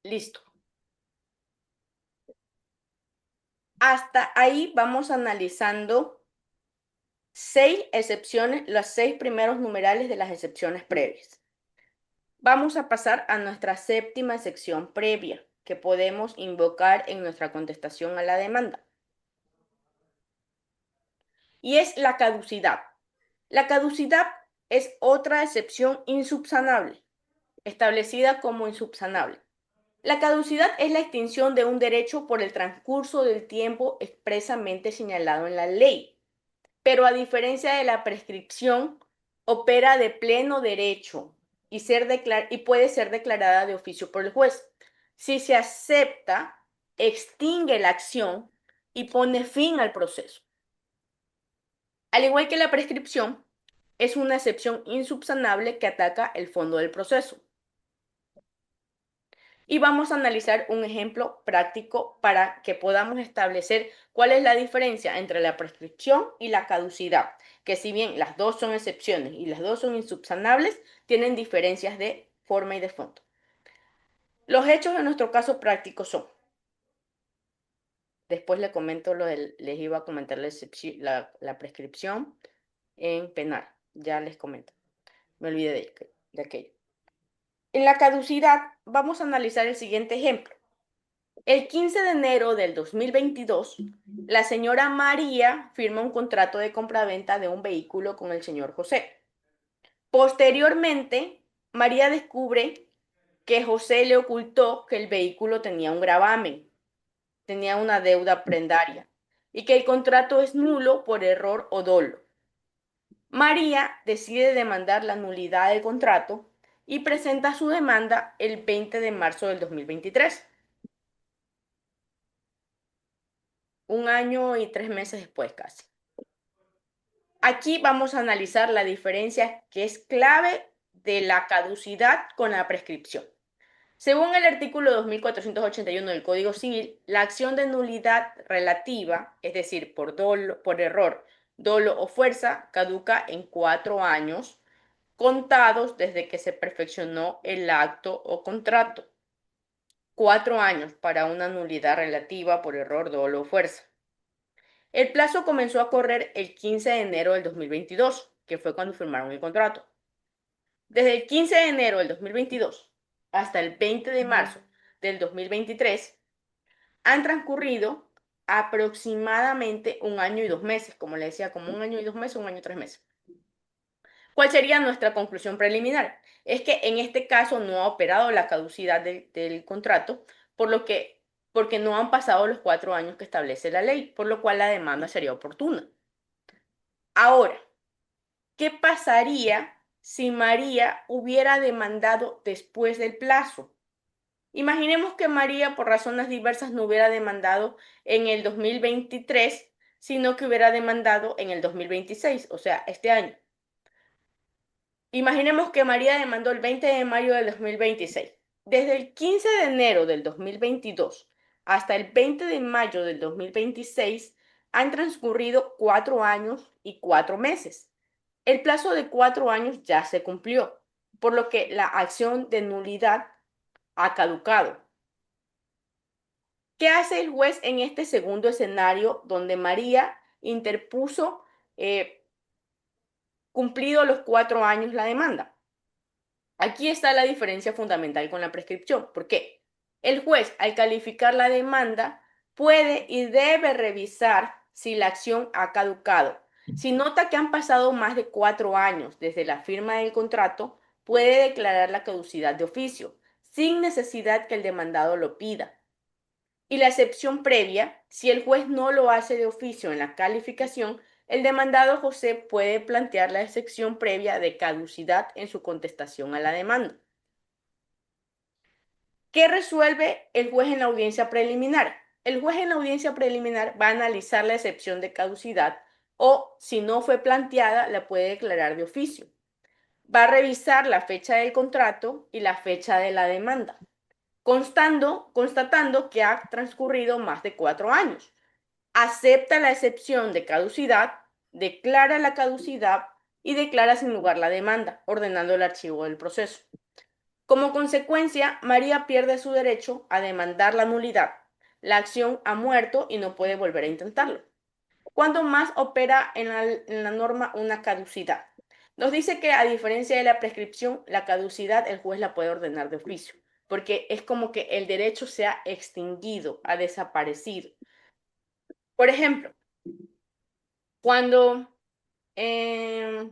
Listo. Hasta ahí vamos analizando 6 excepciones, los 6 primeros numerales de las excepciones previas. Vamos a pasar a nuestra séptima sección previa, que podemos invocar en nuestra contestación a la demanda. Y es la caducidad. La caducidad es otra excepción insubsanable, establecida como insubsanable. La caducidad es la extinción de un derecho por el transcurso del tiempo expresamente señalado en la ley, pero a diferencia de la prescripción, opera de pleno derecho y puede ser declarada de oficio por el juez. Si se acepta, extingue la acción y pone fin al proceso. Al igual que la prescripción, es una excepción insubsanable que ataca el fondo del proceso. Y vamos a analizar un ejemplo práctico para que podamos establecer cuál es la diferencia entre la prescripción y la caducidad, que si bien las dos son excepciones y las dos son insubsanables, tienen diferencias de forma y de fondo. Los hechos en nuestro caso práctico son, después les comento les iba a comentar la prescripción en penal, ya les comento, me olvidé de aquello. En la caducidad vamos a analizar el siguiente ejemplo. El 15 de enero del 2022, la señora María firma un contrato de compraventa de un vehículo con el señor José. Posteriormente, María descubre que José le ocultó que el vehículo tenía un gravamen, tenía una deuda prendaria y que el contrato es nulo por error o dolo. María decide demandar la nulidad del contrato y presenta su demanda el 20 de marzo del 2023. Un año y 3 meses después casi. Aquí vamos a analizar la diferencia que es clave de la caducidad con la prescripción. Según el artículo 2481 del Código Civil, la acción de nulidad relativa, es decir, por error, dolo o fuerza, caduca en 4 años contados desde que se perfeccionó el acto o contrato. 4 años para una nulidad relativa por error, dolo o fuerza. El plazo comenzó a correr el 15 de enero del 2022, que fue cuando firmaron el contrato. Desde el 15 de enero del 2022 hasta el 20 de marzo del 2023 han transcurrido aproximadamente un año y 2 meses, como le decía, como un año y 2 meses, un año y 3 meses. ¿Cuál sería nuestra conclusión preliminar? Es que en este caso no ha operado la caducidad del contrato, por lo que, porque no han pasado los 4 años que establece la ley, por lo cual la demanda sería oportuna. Ahora, ¿qué pasaría si María hubiera demandado después del plazo? Imaginemos que María, por razones diversas, no hubiera demandado en el 2023, sino que hubiera demandado en el 2026, o sea, este año. Imaginemos que María demandó el 20 de mayo del 2026. Desde el 15 de enero del 2022 hasta el 20 de mayo del 2026 han transcurrido 4 años y 4 meses. El plazo de 4 años ya se cumplió, por lo que la acción de nulidad ha caducado. ¿Qué hace el juez en este segundo escenario donde María interpuso, cumplido los 4 años, la demanda? Aquí está la diferencia fundamental con la prescripción. ¿Por qué? El juez, al calificar la demanda, puede y debe revisar si la acción ha caducado. Si nota que han pasado más de 4 años desde la firma del contrato, puede declarar la caducidad de oficio, sin necesidad que el demandado lo pida. Y la excepción previa, si el juez no lo hace de oficio en la calificación, el demandado José puede plantear la excepción previa de caducidad en su contestación a la demanda. ¿Qué resuelve el juez en la audiencia preliminar? El juez en la audiencia preliminar va a analizar la excepción de caducidad o, si no fue planteada, la puede declarar de oficio. Va a revisar la fecha del contrato y la fecha de la demanda, constatando que ha transcurrido más de 4 años. Acepta la excepción de caducidad, declara la caducidad y declara sin lugar la demanda, ordenando el archivo del proceso. Como consecuencia, María pierde su derecho a demandar la nulidad. La acción ha muerto y no puede volver a intentarlo. ¿Cuándo más opera en la norma una caducidad? Nos dice que, a diferencia de la prescripción, la caducidad el juez la puede ordenar de oficio, porque es como que el derecho se ha extinguido, ha desaparecido. Por ejemplo, cuando, em,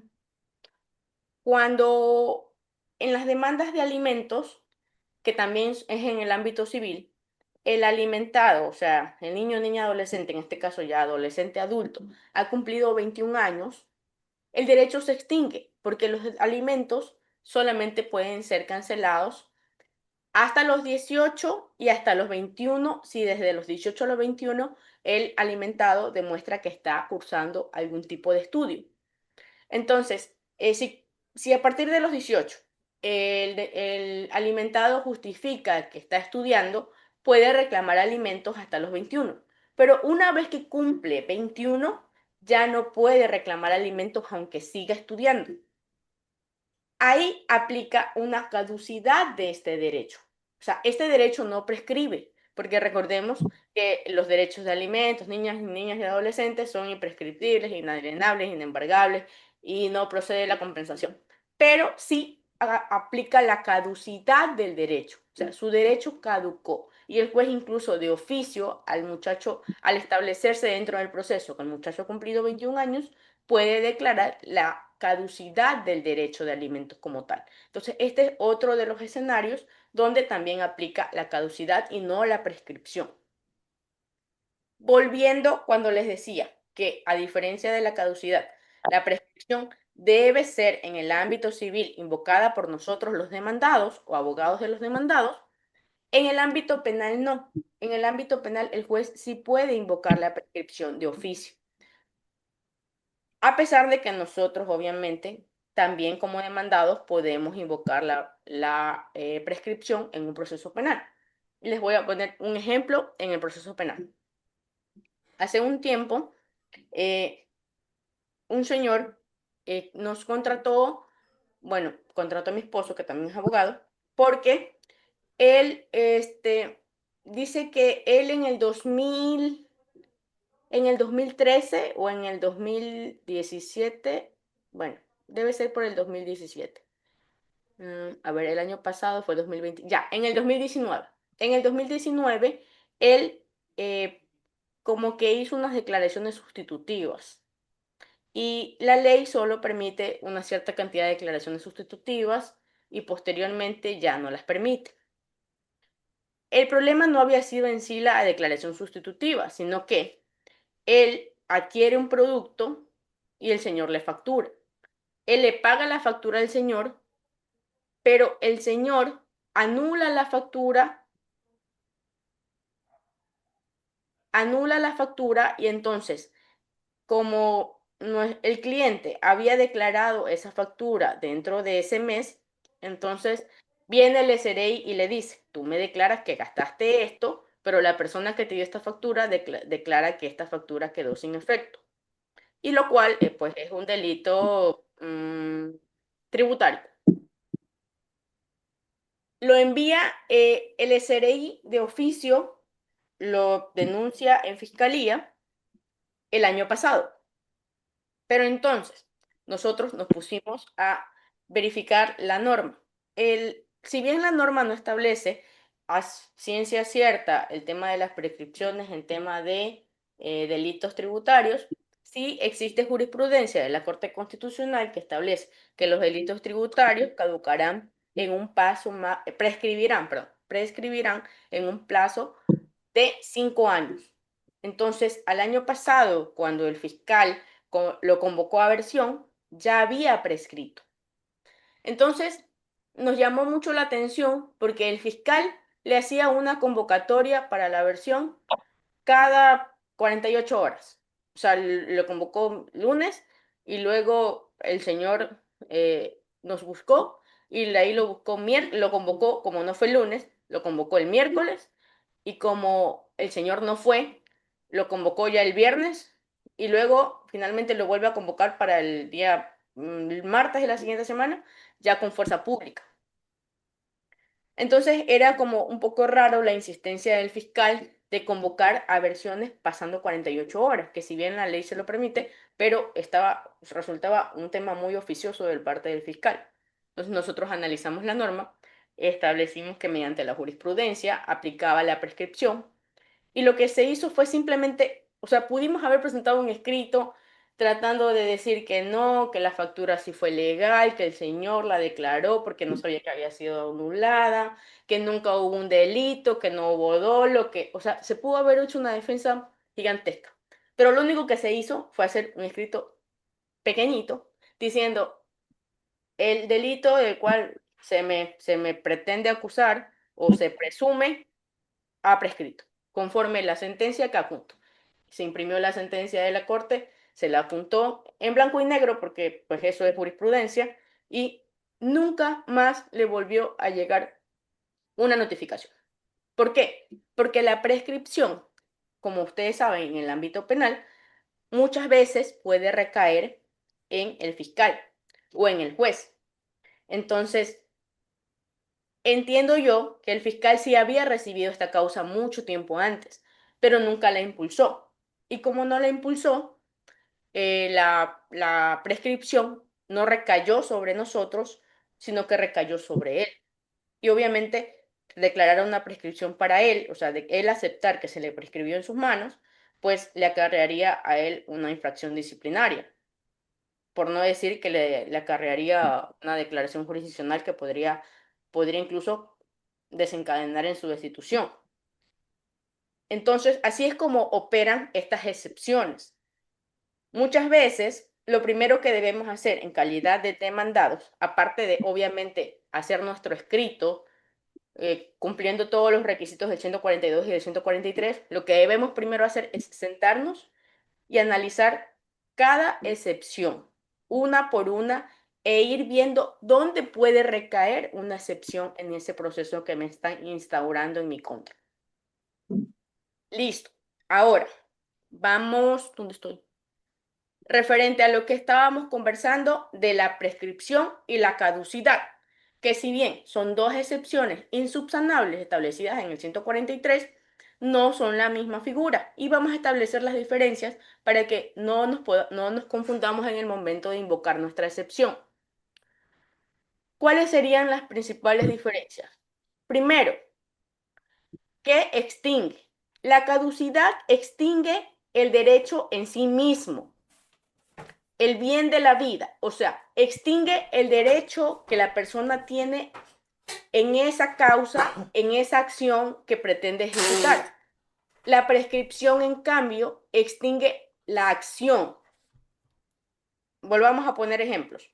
cuando en las demandas de alimentos, que también es en el ámbito civil, el alimentado, o sea, el niño, niña, adolescente, en este caso ya adolescente adulto, ha cumplido 21 años, el derecho se extingue, porque los alimentos solamente pueden ser cancelados hasta los 18 y hasta los 21, si desde los 18 a los 21 el alimentado demuestra que está cursando algún tipo de estudio. Entonces, si a partir de los 18 el alimentado justifica que está estudiando, puede reclamar alimentos hasta los 21. Pero una vez que cumple 21, ya no puede reclamar alimentos aunque siga estudiando. Ahí aplica una caducidad de este derecho. O sea, este derecho no prescribe, porque recordemos que los derechos de alimentos, niñas y adolescentes son imprescriptibles, inalienables, inembargables y no procede la compensación. Pero sí aplica la caducidad del derecho. O sea, su derecho caducó. Y el juez, incluso de oficio al muchacho, al establecerse dentro del proceso que el muchacho ha cumplido 21 años, puede declarar la caducidad del derecho de alimentos como tal. Entonces, este es otro de los escenarios donde también aplica la caducidad y no la prescripción. Volviendo cuando les decía que, a diferencia de la caducidad, la prescripción debe ser en el ámbito civil invocada por nosotros los demandados o abogados de los demandados, en el ámbito penal no. En el ámbito penal el juez sí puede invocar la prescripción de oficio. A pesar de que nosotros, obviamente, también como demandados podemos invocar la prescripción en un proceso penal. Les voy a poner un ejemplo en el proceso penal. Hace un tiempo, eh, un señor nos contrató, bueno, contrató a mi esposo, que también es abogado, porque él dice que él en el 2013 o en el 2017, bueno, debe ser por el 2017. A ver, el año pasado fue 2020, ya, en el 2019. En el 2019, él como que hizo unas declaraciones sustitutivas y la ley solo permite una cierta cantidad de declaraciones sustitutivas y posteriormente ya no las permite. El problema no había sido en sí la declaración sustitutiva, sino que él adquiere un producto y el señor le factura. Él le paga la factura al señor, pero el señor anula la factura y entonces, como el cliente había declarado esa factura dentro de ese mes, entonces viene el SRI y le dice, tú me declaras que gastaste esto, pero la persona que te dio esta factura declara que esta factura quedó sin efecto. Y lo cual, pues, es un delito tributario. Lo envía el SRI de oficio, lo denuncia en fiscalía el año pasado. Pero entonces, nosotros nos pusimos a verificar la norma. Si bien la norma no establece a ciencia cierta el tema de las prescripciones en tema de delitos tributarios, sí existe jurisprudencia de la Corte Constitucional que establece que los delitos tributarios caducarán en un plazo más, prescribirán en un plazo de 5 años. Entonces, al año pasado, cuando el fiscal lo convocó a versión, ya había prescrito. Entonces, nos llamó mucho la atención porque el fiscal le hacía una convocatoria para la versión cada 48 horas. O sea, lo convocó lunes y luego el señor nos buscó y de ahí lo buscó, lo convocó, como no fue el lunes, lo convocó el miércoles y como el señor no fue, lo convocó ya el viernes y luego finalmente lo vuelve a convocar para el día martes de la siguiente semana, ya con fuerza pública. Entonces era como un poco raro la insistencia del fiscal de convocar a versiones pasando 48 horas, que si bien la ley se lo permite, pero resultaba un tema muy oficioso del parte del fiscal. Entonces nosotros analizamos la norma, establecimos que mediante la jurisprudencia aplicaba la prescripción y lo que se hizo fue simplemente, o sea, pudimos haber presentado un escrito tratando de decir que no, que la factura sí fue legal, que el señor la declaró porque no sabía que había sido anulada, que nunca hubo un delito, que no hubo dolo, que, o sea, se pudo haber hecho una defensa gigantesca. Pero lo único que se hizo fue hacer un escrito pequeñito diciendo el delito del cual se me pretende acusar o se presume ha prescrito, conforme la sentencia que adjunto. Se imprimió la sentencia de la Corte, se la apuntó en blanco y negro, porque pues eso es jurisprudencia, y nunca más le volvió a llegar una notificación. ¿Por qué? Porque la prescripción, como ustedes saben, en el ámbito penal, muchas veces puede recaer en el fiscal o en el juez. Entonces, entiendo yo que el fiscal sí había recibido esta causa mucho tiempo antes, pero nunca la impulsó. Y como no la impulsó, la prescripción no recayó sobre nosotros, sino que recayó sobre él. Y obviamente declarar una prescripción para él, o sea, de él aceptar que se le prescribió en sus manos, pues le acarrearía a él una infracción disciplinaria, por no decir que le acarrearía una declaración jurisdiccional que podría incluso desencadenar en su destitución. Entonces, así es como operan estas excepciones. Muchas veces, lo primero que debemos hacer en calidad de demandados, aparte de obviamente hacer nuestro escrito, cumpliendo todos los requisitos del 142 y del 143, lo que debemos primero hacer es sentarnos y analizar cada excepción, una por una, e ir viendo dónde puede recaer una excepción en ese proceso que me están instaurando en mi contra. Listo. Ahora, vamos, ¿dónde estoy? Referente a lo que estábamos conversando de la prescripción y la caducidad, que si bien son dos excepciones insubsanables establecidas en el 143, no son la misma figura y vamos a establecer las diferencias para que no nos confundamos en el momento de invocar nuestra excepción. ¿Cuáles serían las principales diferencias? Primero, ¿qué extingue? La caducidad extingue el derecho en sí mismo. el bien de la vida, o sea, extingue el derecho que la persona tiene en esa causa, en esa acción que pretende ejecutar. La prescripción, en cambio, extingue la acción. Volvamos a poner ejemplos.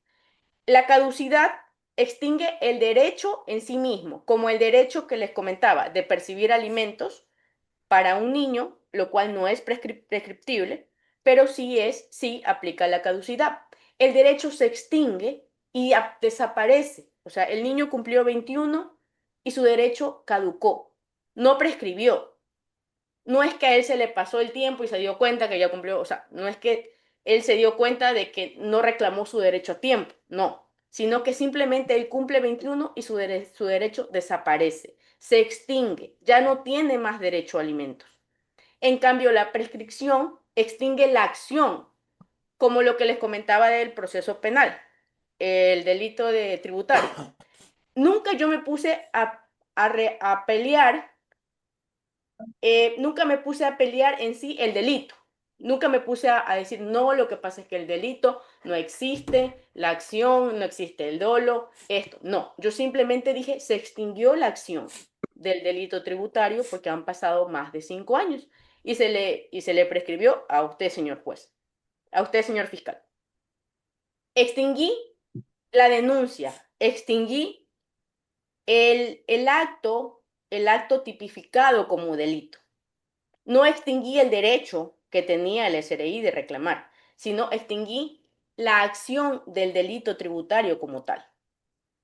La caducidad extingue el derecho en sí mismo, como el derecho que les comentaba de percibir alimentos para un niño, lo cual no es prescriptible, pero sí aplica la caducidad. El derecho se extingue y desaparece. O sea, el niño cumplió 21 y su derecho caducó, no prescribió. No es que a él se le pasó el tiempo y se dio cuenta que ya cumplió, o sea, no es que él se dio cuenta de que no reclamó su derecho a tiempo, no, sino que simplemente él cumple 21 y su derecho desaparece, se extingue, ya no tiene más derecho a alimentos. En cambio, la prescripción extingue la acción, como lo que les comentaba del proceso penal, el delito de tributario. Nunca yo me puse a pelear, nunca me puse a pelear en sí el delito. Nunca me puse a decir, no, lo que pasa es que el delito no existe, la acción, no existe el dolo, esto. No, yo simplemente dije, se extinguió la acción del delito tributario porque han pasado más de 5 años y se le prescribió a usted, señor juez, a usted, señor fiscal. Extinguí la denuncia, extinguí el acto tipificado como delito. No extinguí el derecho que tenía el SRI de reclamar, sino extinguí la acción del delito tributario como tal,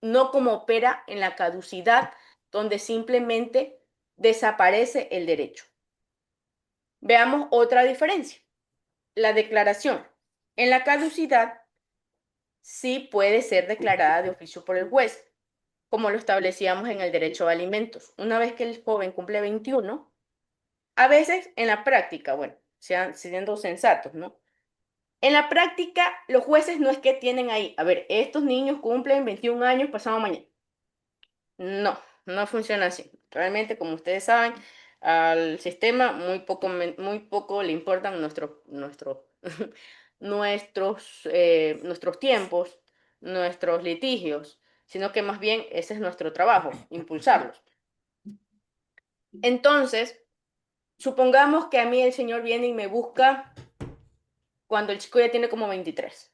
no como opera en la caducidad, donde simplemente desaparece el derecho. Veamos otra diferencia. La declaración. En la caducidad sí puede ser declarada de oficio por el juez, como lo establecíamos en el derecho a alimentos. Una vez que el joven cumple 21, a veces en la práctica, bueno, sean siendo sensatos, ¿no? En la práctica, los jueces no es que tienen ahí, a ver, estos niños cumplen 21 años pasado mañana. No, no funciona así. Realmente, como ustedes saben, al sistema muy poco le importan nuestros tiempos, nuestros litigios, sino que más bien ese es nuestro trabajo, impulsarlos. Entonces, supongamos que a mí el señor viene y me busca cuando el chico ya tiene como 23.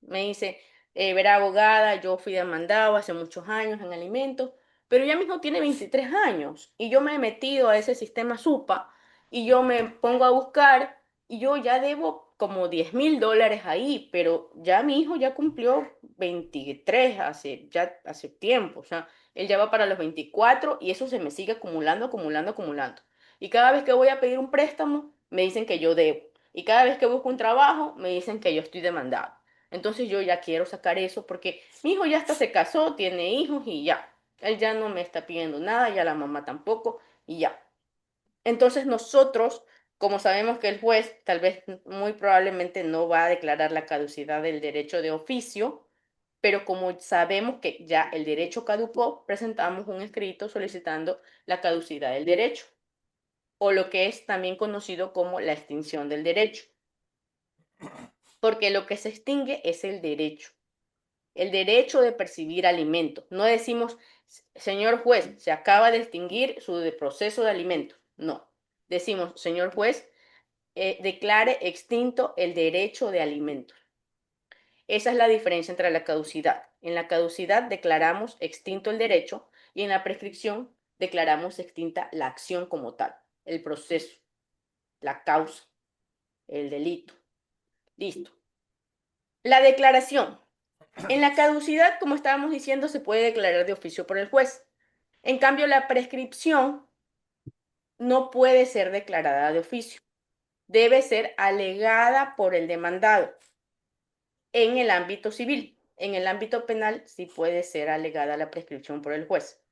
Me dice, verá, abogada, yo fui demandado hace muchos años en alimentos, pero ya mismo tiene 23 años y yo me he metido a ese sistema SUPA y yo me pongo a buscar y yo ya debo como $10,000 ahí, pero ya mi hijo ya cumplió 23 hace tiempo, o sea, él ya va para los 24 y eso se me sigue acumulando, acumulando, acumulando. Y cada vez que voy a pedir un préstamo, me dicen que yo debo. Y cada vez que busco un trabajo, me dicen que yo estoy demandado. Entonces yo ya quiero sacar eso porque mi hijo ya hasta se casó, tiene hijos y ya. Él ya no me está pidiendo nada, ya la mamá tampoco y ya. Entonces nosotros, como sabemos que el juez tal vez muy probablemente no va a declarar la caducidad del derecho de oficio, pero como sabemos que ya el derecho caducó, presentamos un escrito solicitando la caducidad del derecho, o lo que es también conocido como la extinción del derecho, porque lo que se extingue es el derecho de percibir alimentos. No decimos, señor juez, se acaba de extinguir su proceso de alimentos. No, decimos, señor juez, declare extinto el derecho de alimentos. Esa es la diferencia entre la caducidad. En la caducidad declaramos extinto el derecho y en la prescripción declaramos extinta la acción como tal, el proceso, la causa, el delito. Listo. La declaración. En la caducidad, como estábamos diciendo, se puede declarar de oficio por el juez. En cambio, la prescripción no puede ser declarada de oficio. Debe ser alegada por el demandado en el ámbito civil. En el ámbito penal sí puede ser alegada la prescripción por el juez.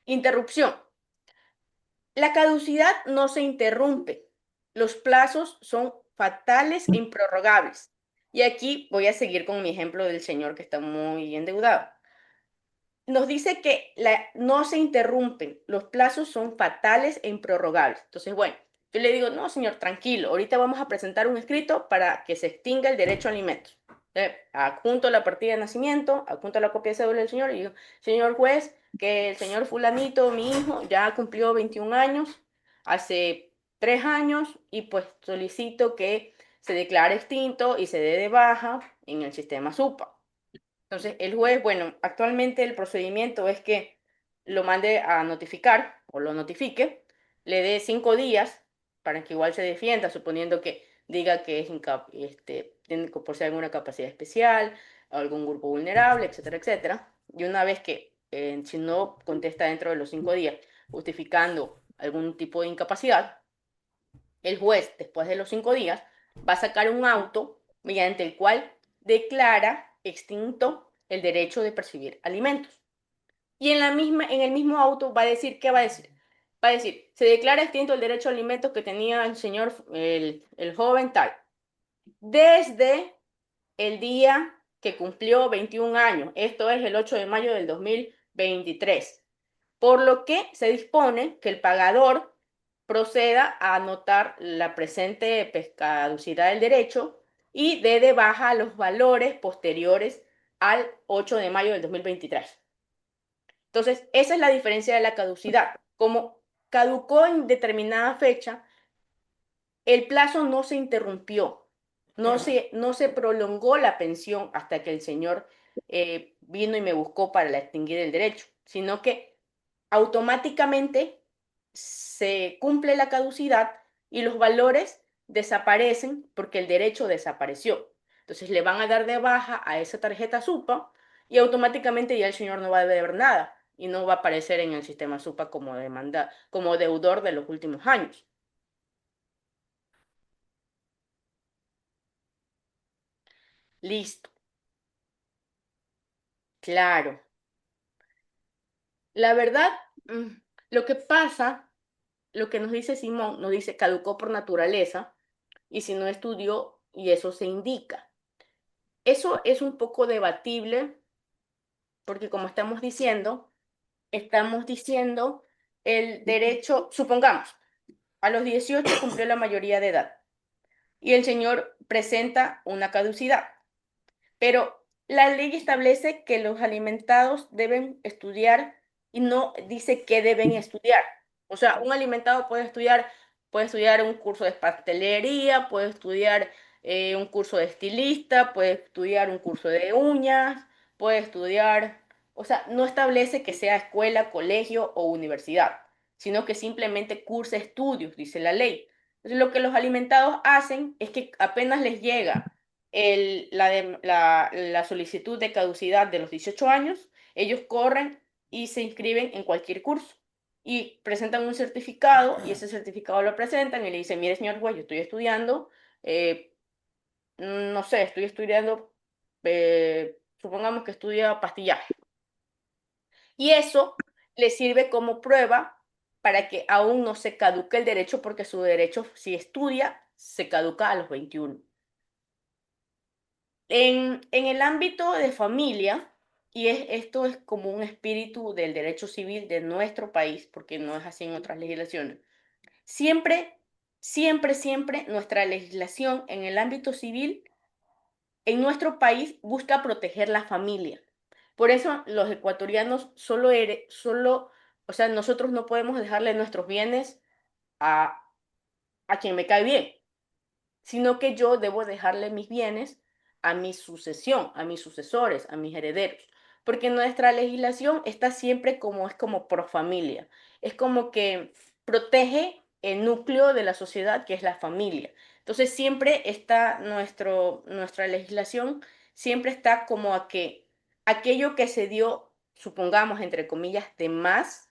Interrupción. La caducidad no se interrumpe. Los plazos son fatales e improrrogables. Y aquí voy a seguir con mi ejemplo del señor que está muy endeudado. Nos dice que no se interrumpen, los plazos son fatales e improrrogables. Entonces, bueno, Yo le digo, no, señor, tranquilo, ahorita vamos a presentar un escrito para que se extinga el derecho a alimentos. Adjunto la partida de nacimiento, adjunto la copia de cédula del señor y digo, señor juez, que el señor fulanito, mi hijo, ya cumplió 21 años, hace 3 años, y pues solicito que se declare extinto y se dé de baja en el sistema SUPA. Entonces, el juez, bueno, actualmente el procedimiento es que lo mande a notificar o lo notifique, le dé 5 días para que igual se defienda, suponiendo que diga que es tiene que poseer alguna capacidad especial, algún grupo vulnerable, etcétera, etcétera. Y una vez que, si no contesta dentro de los 5 días, justificando algún tipo de incapacidad, el juez, después de los 5 días, va a sacar un auto mediante el cual declara extinto el derecho de percibir alimentos. Y en el mismo auto va a decir, ¿qué va a decir? Va a decir, se declara extinto el derecho a alimentos que tenía el señor, el joven tal, desde el día que cumplió 21 años, esto es el 8 de mayo del 2023, por lo que se dispone que el pagador proceda a anotar la presente caducidad del derecho y dé de baja los valores posteriores al 8 de mayo del 2023. Entonces, esa es la diferencia de la caducidad. Como caducó en determinada fecha, el plazo no se interrumpió, no se prolongó la pensión hasta que el señor vino y me buscó para extinguir el derecho, sino que automáticamente se cumple la caducidad y los valores desaparecen porque el derecho desapareció. Entonces le van a dar de baja a esa tarjeta SUPA y automáticamente ya el señor no va a deber nada y no va a aparecer en el sistema SUPA como como deudor de los últimos años. Listo, claro. La verdad, mm, lo que pasa, lo que nos dice Simón, nos dice caducó por naturaleza y si no estudió y eso se indica. Eso es un poco debatible porque como estamos diciendo el derecho, supongamos, a los 18 cumplió la mayoría de edad y el señor presenta una caducidad. Pero la ley establece que los alimentados deben estudiar y no dice qué deben estudiar. O sea, un alimentado puede estudiar un curso de pastelería, puede estudiar un curso de estilista, puede estudiar un curso de uñas, puede estudiar, o sea, no establece que sea escuela, colegio o universidad, sino que simplemente curse estudios, dice la ley. Entonces, lo que los alimentados hacen es que apenas les llega la solicitud de caducidad de los 18 años, ellos corren y se inscriben en cualquier curso y presentan un certificado y ese certificado lo presentan y le dicen, mire señor juez, yo estoy estudiando, eh, no sé, estoy estudiando, supongamos que estudia pastillaje. Y eso le sirve como prueba para que aún no se caduque el derecho porque su derecho, si estudia, se caduca a los 21. En el ámbito de familia, y esto es como un espíritu del derecho civil de nuestro país, porque no es así en otras legislaciones, siempre, siempre, siempre nuestra legislación en el ámbito civil en nuestro país busca proteger la familia. Por eso los ecuatorianos o sea, nosotros no podemos dejarle nuestros bienes a, a quien me cae bien, sino que yo debo dejarle mis bienes a mi sucesión, a mis sucesores, a mis herederos, porque nuestra legislación está siempre como pro familia, es como que protege el núcleo de la sociedad que es la familia. Entonces siempre está nuestra legislación, siempre está como a que aquello que se dio, supongamos, entre comillas, de más,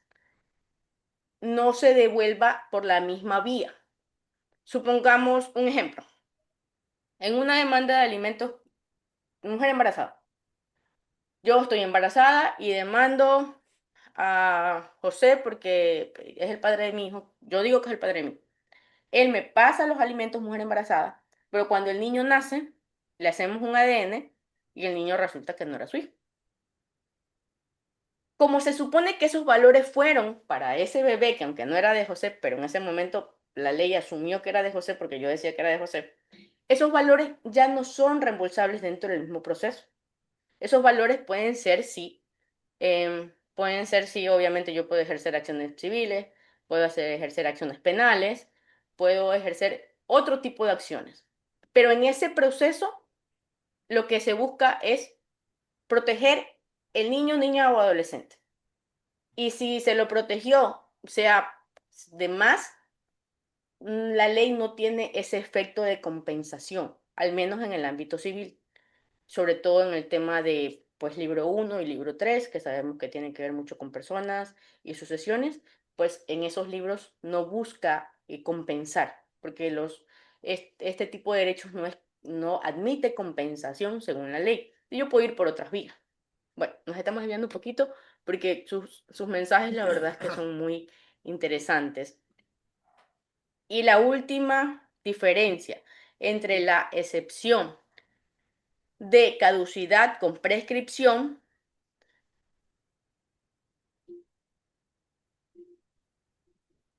no se devuelva por la misma vía. Supongamos un ejemplo. En una demanda de alimentos, mujer embarazada. Yo estoy embarazada y demando a José porque es el padre de mi hijo. Yo digo que es el padre de mi hijo. Él me pasa los alimentos mujer embarazada, pero cuando el niño nace, le hacemos un ADN y el niño resulta que no era su hijo. Como se supone que esos valores fueron para ese bebé, que aunque no era de José, pero en ese momento la ley asumió que era de José porque yo decía que era de José, esos valores ya no son reembolsables dentro del mismo proceso. Esos valores pueden ser sí, obviamente yo puedo ejercer acciones civiles, puedo ejercer acciones penales, puedo ejercer otro tipo de acciones. Pero en ese proceso lo que se busca es proteger el niño, niña o adolescente. Y si se lo protegió, sea de más, la ley no tiene ese efecto de compensación, al menos en el ámbito civil, sobre todo en el tema de pues libro uno y libro 3 que sabemos que tienen que ver mucho con personas y sucesiones, pues en esos libros no busca compensar, porque este tipo de derechos no admite compensación según la ley. Y yo puedo ir por otras vías. Bueno, nos estamos desviando un poquito porque sus mensajes la verdad es que son muy interesantes. Y la última diferencia entre la excepción de caducidad con prescripción,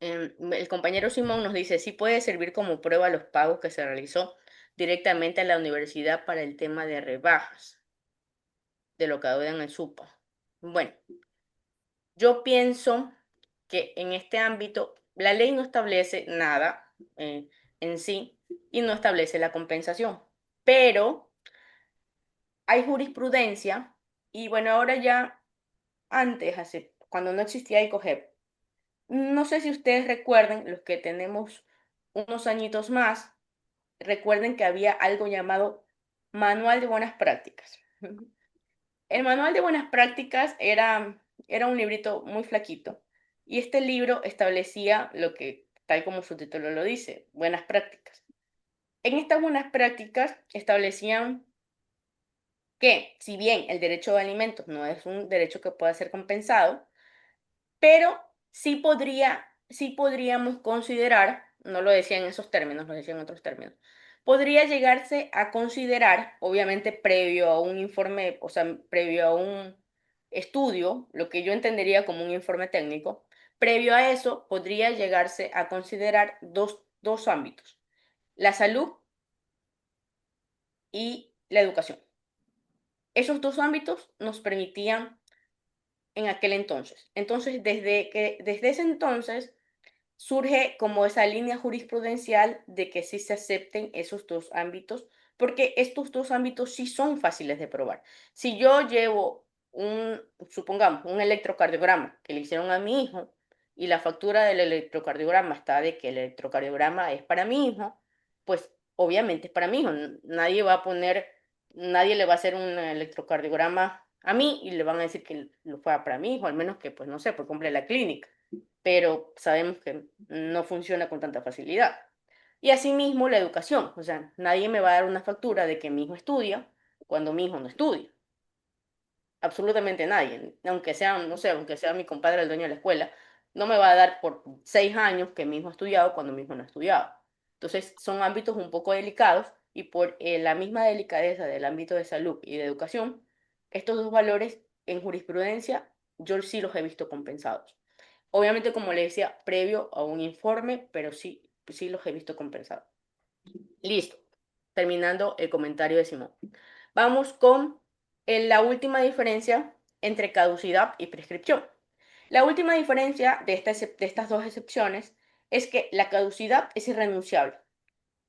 el compañero Simón nos dice, sí puede servir como prueba los pagos que se realizó directamente a la universidad para el tema de rebajas de lo que adeudan el SUPA. Bueno, yo pienso que en este ámbito la ley no establece nada en sí y no establece la compensación, pero hay jurisprudencia y bueno, ahora ya antes, cuando no existía el COGEP, no sé si ustedes recuerden, los que tenemos unos añitos más, recuerden que había algo llamado Manual de Buenas Prácticas. El Manual de Buenas Prácticas era un librito muy flaquito y este libro establecía lo que, tal como su título lo dice, buenas prácticas. En estas buenas prácticas establecían que, si bien el derecho de alimentos no es un derecho que pueda ser compensado, pero sí podríamos considerar, no lo decía en esos términos, lo decía en otros términos, podría llegarse a considerar, obviamente previo a un informe, o sea, previo a un estudio, lo que yo entendería como un informe técnico, previo a eso podría llegarse a considerar dos ámbitos, la salud y la educación. Esos dos ámbitos nos permitían en aquel entonces. Entonces, desde ese entonces surge como esa línea jurisprudencial de que sí se acepten esos dos ámbitos, porque estos dos ámbitos sí son fáciles de probar. Si yo llevo supongamos, un electrocardiograma que le hicieron a mi hijo y la factura del electrocardiograma está de que el electrocardiograma es para mi hijo, pues obviamente es para mi hijo. Nadie va a poner, nadie le va a hacer un electrocardiograma a mí y le van a decir que lo fue para mi hijo, al menos que, pues no sé, por cumple la clínica, pero sabemos que no funciona con tanta facilidad. Y asimismo la educación, o sea, nadie me va a dar una factura de que mi hijo estudia cuando mi hijo no estudia. Absolutamente nadie, aunque sea, no sé, aunque sea mi compadre el dueño de la escuela, no me va a dar por 6 años que mi hijo ha estudiado cuando mi hijo no ha estudiado. Entonces, son ámbitos un poco delicados y por la misma delicadeza del ámbito de salud y de educación, estos dos valores en jurisprudencia yo sí los he visto compensados. Obviamente, como le decía, previo a un informe, pero sí los he visto compensados. Listo. Terminando el comentario de Simón. Vamos con la última diferencia entre caducidad y prescripción. La última diferencia de estas dos excepciones es que la caducidad es irrenunciable,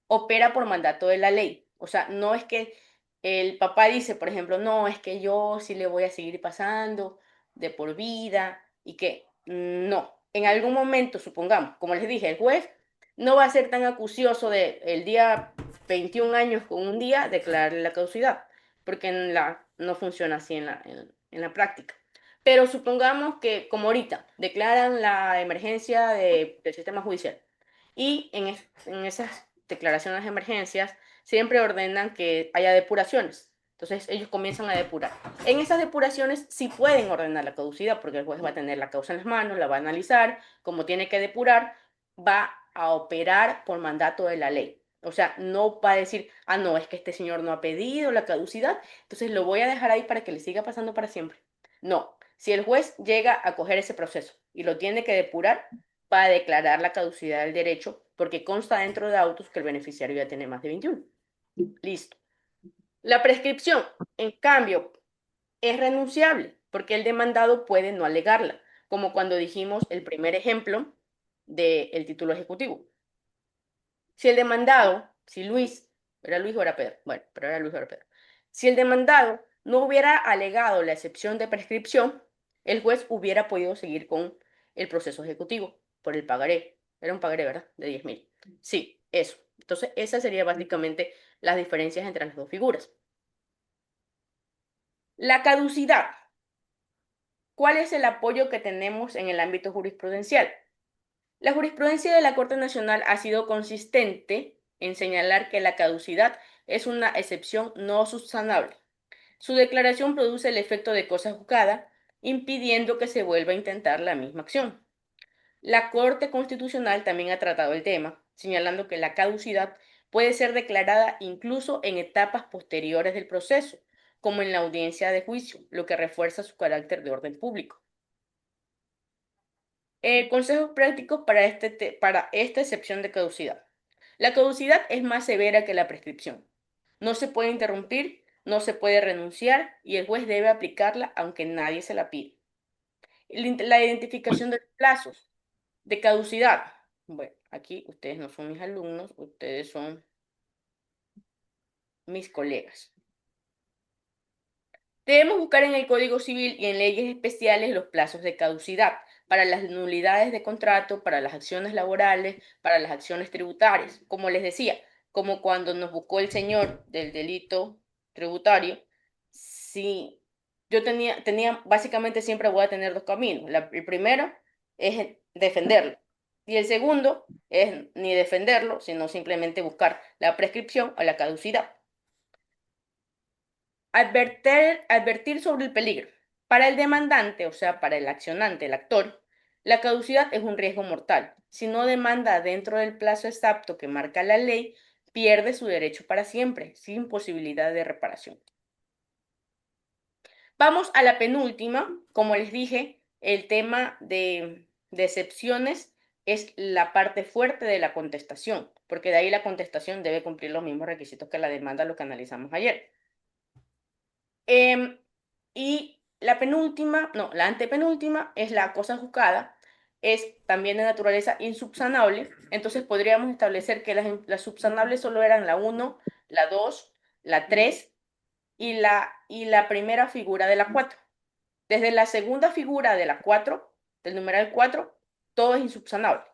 opera por mandato de la ley. O sea, no es que el papá dice, por ejemplo, no, es que yo sí le voy a seguir pasando de por vida y que no. En algún momento, supongamos, como les dije, el juez no va a ser tan acucioso de el día 21 años con un día declararle la caducidad, porque no funciona así en la práctica. Pero supongamos que, como ahorita, declaran la emergencia del sistema judicial y en esas declaraciones de emergencias siempre ordenan que haya depuraciones. Entonces ellos comienzan a depurar. En esas depuraciones sí pueden ordenar la caducidad porque el juez va a tener la causa en las manos, la va a analizar, como tiene que depurar, va a operar por mandato de la ley. O sea, no va a decir, ah, no, es que este señor no ha pedido la caducidad, entonces lo voy a dejar ahí para que le siga pasando para siempre. No, si el juez llega a coger ese proceso y lo tiene que depurar, va a declarar la caducidad del derecho porque consta dentro de autos que el beneficiario ya tiene más de 21. Listo. La prescripción, en cambio, es renunciable, porque el demandado puede no alegarla, como cuando dijimos el primer ejemplo del título ejecutivo. Si el demandado, si Luis, ¿era Luis o era Pedro? Bueno, pero era Luis o era Pedro. Si el demandado no hubiera alegado la excepción de prescripción, el juez hubiera podido seguir con el proceso ejecutivo por el pagaré. Era un pagaré, ¿verdad? De 10.000. Sí, eso. Entonces, esas serían básicamente las diferencias entre las dos figuras. La caducidad. ¿Cuál es el apoyo que tenemos en el ámbito jurisprudencial? La jurisprudencia de la Corte Nacional ha sido consistente en señalar que la caducidad es una excepción no subsanable. Su declaración produce el efecto de cosa juzgada, impidiendo que se vuelva a intentar la misma acción. La Corte Constitucional también ha tratado el tema, señalando que la caducidad puede ser declarada incluso en etapas posteriores del proceso, como en la audiencia de juicio, lo que refuerza su carácter de orden público. Consejos prácticos para esta excepción de caducidad. La caducidad es más severa que la prescripción. No se puede interrumpir, no se puede renunciar y el juez debe aplicarla aunque nadie se la pida. La identificación de los plazos de caducidad. Bueno, aquí ustedes no son mis alumnos, ustedes son mis colegas. Debemos buscar en el Código Civil y en leyes especiales los plazos de caducidad para las nulidades de contrato, para las acciones laborales, para las acciones tributarias. Como les decía, como cuando nos buscó el señor del delito tributario, si yo básicamente siempre voy a tener dos caminos. El primero es defenderlo y el segundo es ni defenderlo, sino simplemente buscar la prescripción o la caducidad. Advertir sobre el peligro. Para el demandante, o sea, para el accionante, el actor, la caducidad es un riesgo mortal. Si no demanda dentro del plazo exacto que marca la ley, pierde su derecho para siempre, sin posibilidad de reparación. Vamos a la penúltima. Como les dije, el tema de excepciones es la parte fuerte de la contestación, porque de ahí la contestación debe cumplir los mismos requisitos que la demanda, lo que analizamos ayer. Y la penúltima, no, la antepenúltima es la cosa juzgada, es también de naturaleza insubsanable, entonces podríamos establecer que las subsanables solo eran la 1, la 2, la 3 y la primera figura de la 4. Desde la segunda figura de la 4, del numeral 4, todo es insubsanable.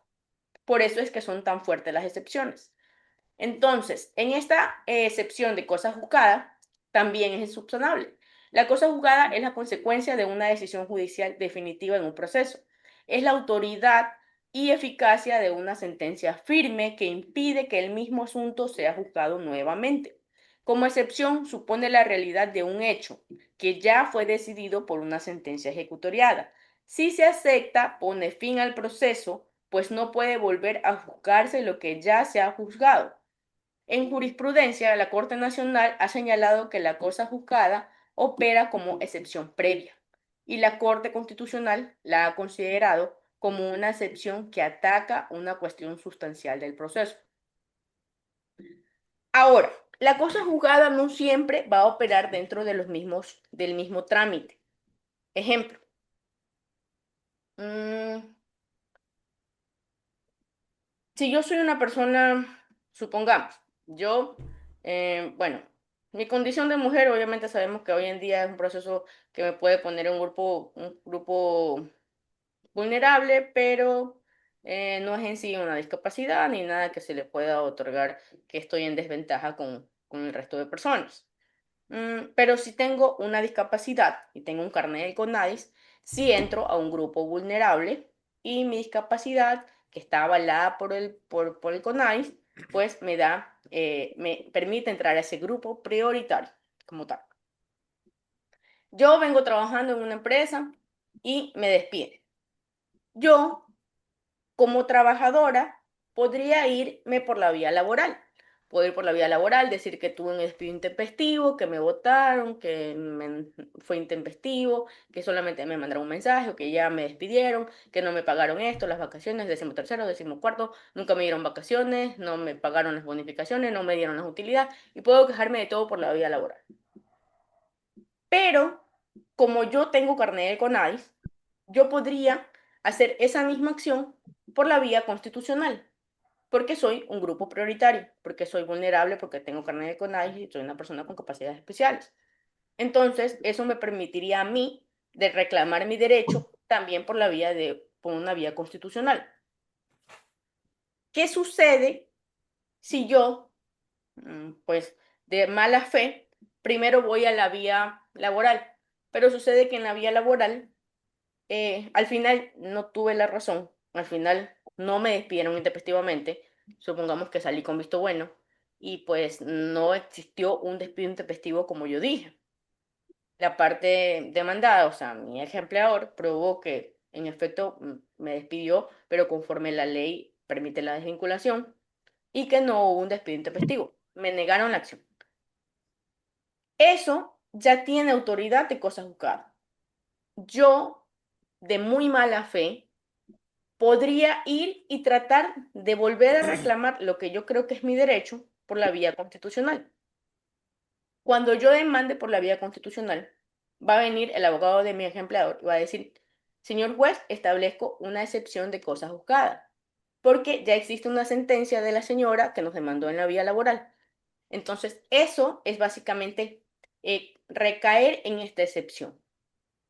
Por eso es que son tan fuertes las excepciones. Entonces, en esta excepción de cosa juzgada, también es insubsanable. La cosa juzgada es la consecuencia de una decisión judicial definitiva en un proceso. Es la autoridad y eficacia de una sentencia firme que impide que el mismo asunto sea juzgado nuevamente. Como excepción, supone la realidad de un hecho que ya fue decidido por una sentencia ejecutoriada. Si se acepta, pone fin al proceso, pues no puede volver a juzgarse lo que ya se ha juzgado. En jurisprudencia, la Corte Nacional ha señalado que la cosa juzgada opera como excepción previa y la Corte Constitucional la ha considerado como una excepción que ataca una cuestión sustancial del proceso. Ahora, la cosa juzgada no siempre va a operar dentro de del mismo trámite. Ejemplo, si yo soy una persona, supongamos, yo, bueno, mi condición de mujer, obviamente sabemos que hoy en día es un proceso que me puede poner en un grupo vulnerable, pero no es en sí una discapacidad ni nada que se le pueda otorgar que estoy en desventaja con el resto de personas. Pero si tengo una discapacidad y tengo un carnet del CONADIS, si entro a un grupo vulnerable y mi discapacidad, que está avalada por el CONADIS, pues me permite entrar a ese grupo prioritario como tal. Yo vengo trabajando en una empresa y me despiden. Yo, como trabajadora, podría irme por la vía laboral. Puedo ir por la vía laboral, decir que tuve un despido intempestivo, que me votaron, fue intempestivo, que solamente me mandaron un mensaje o que ya me despidieron, que no me pagaron esto, las vacaciones, 13º, 14º, nunca me dieron vacaciones, no me pagaron las bonificaciones, no me dieron las utilidades y puedo quejarme de todo por la vía laboral. Pero como yo tengo carnet de CONADIS, yo podría hacer esa misma acción por la vía constitucional, porque soy un grupo prioritario, porque soy vulnerable, porque tengo carnet de CONADIS y soy una persona con capacidades especiales. Entonces, eso me permitiría a mí de reclamar mi derecho también por una vía constitucional. ¿Qué sucede si yo, pues, de mala fe, primero voy a la vía laboral? Pero sucede que en la vía laboral al final no tuve la razón, al final no me despidieron intempestivamente, supongamos que salí con visto bueno, y pues no existió un despido intempestivo como yo dije. La parte demandada, o sea, mi ex empleador, probó que en efecto me despidió, pero conforme la ley permite la desvinculación, y que no hubo un despido intempestivo. Me negaron la acción. Eso ya tiene autoridad de cosa juzgada. Yo, de muy mala fe, podría ir y tratar de volver a reclamar lo que yo creo que es mi derecho por la vía constitucional. Cuando yo demande por la vía constitucional, va a venir el abogado de mi ex empleador y va a decir, señor juez, establezco una excepción de cosa juzgada, porque ya existe una sentencia de la señora que nos demandó en la vía laboral. Entonces, eso es básicamente recaer en esta excepción.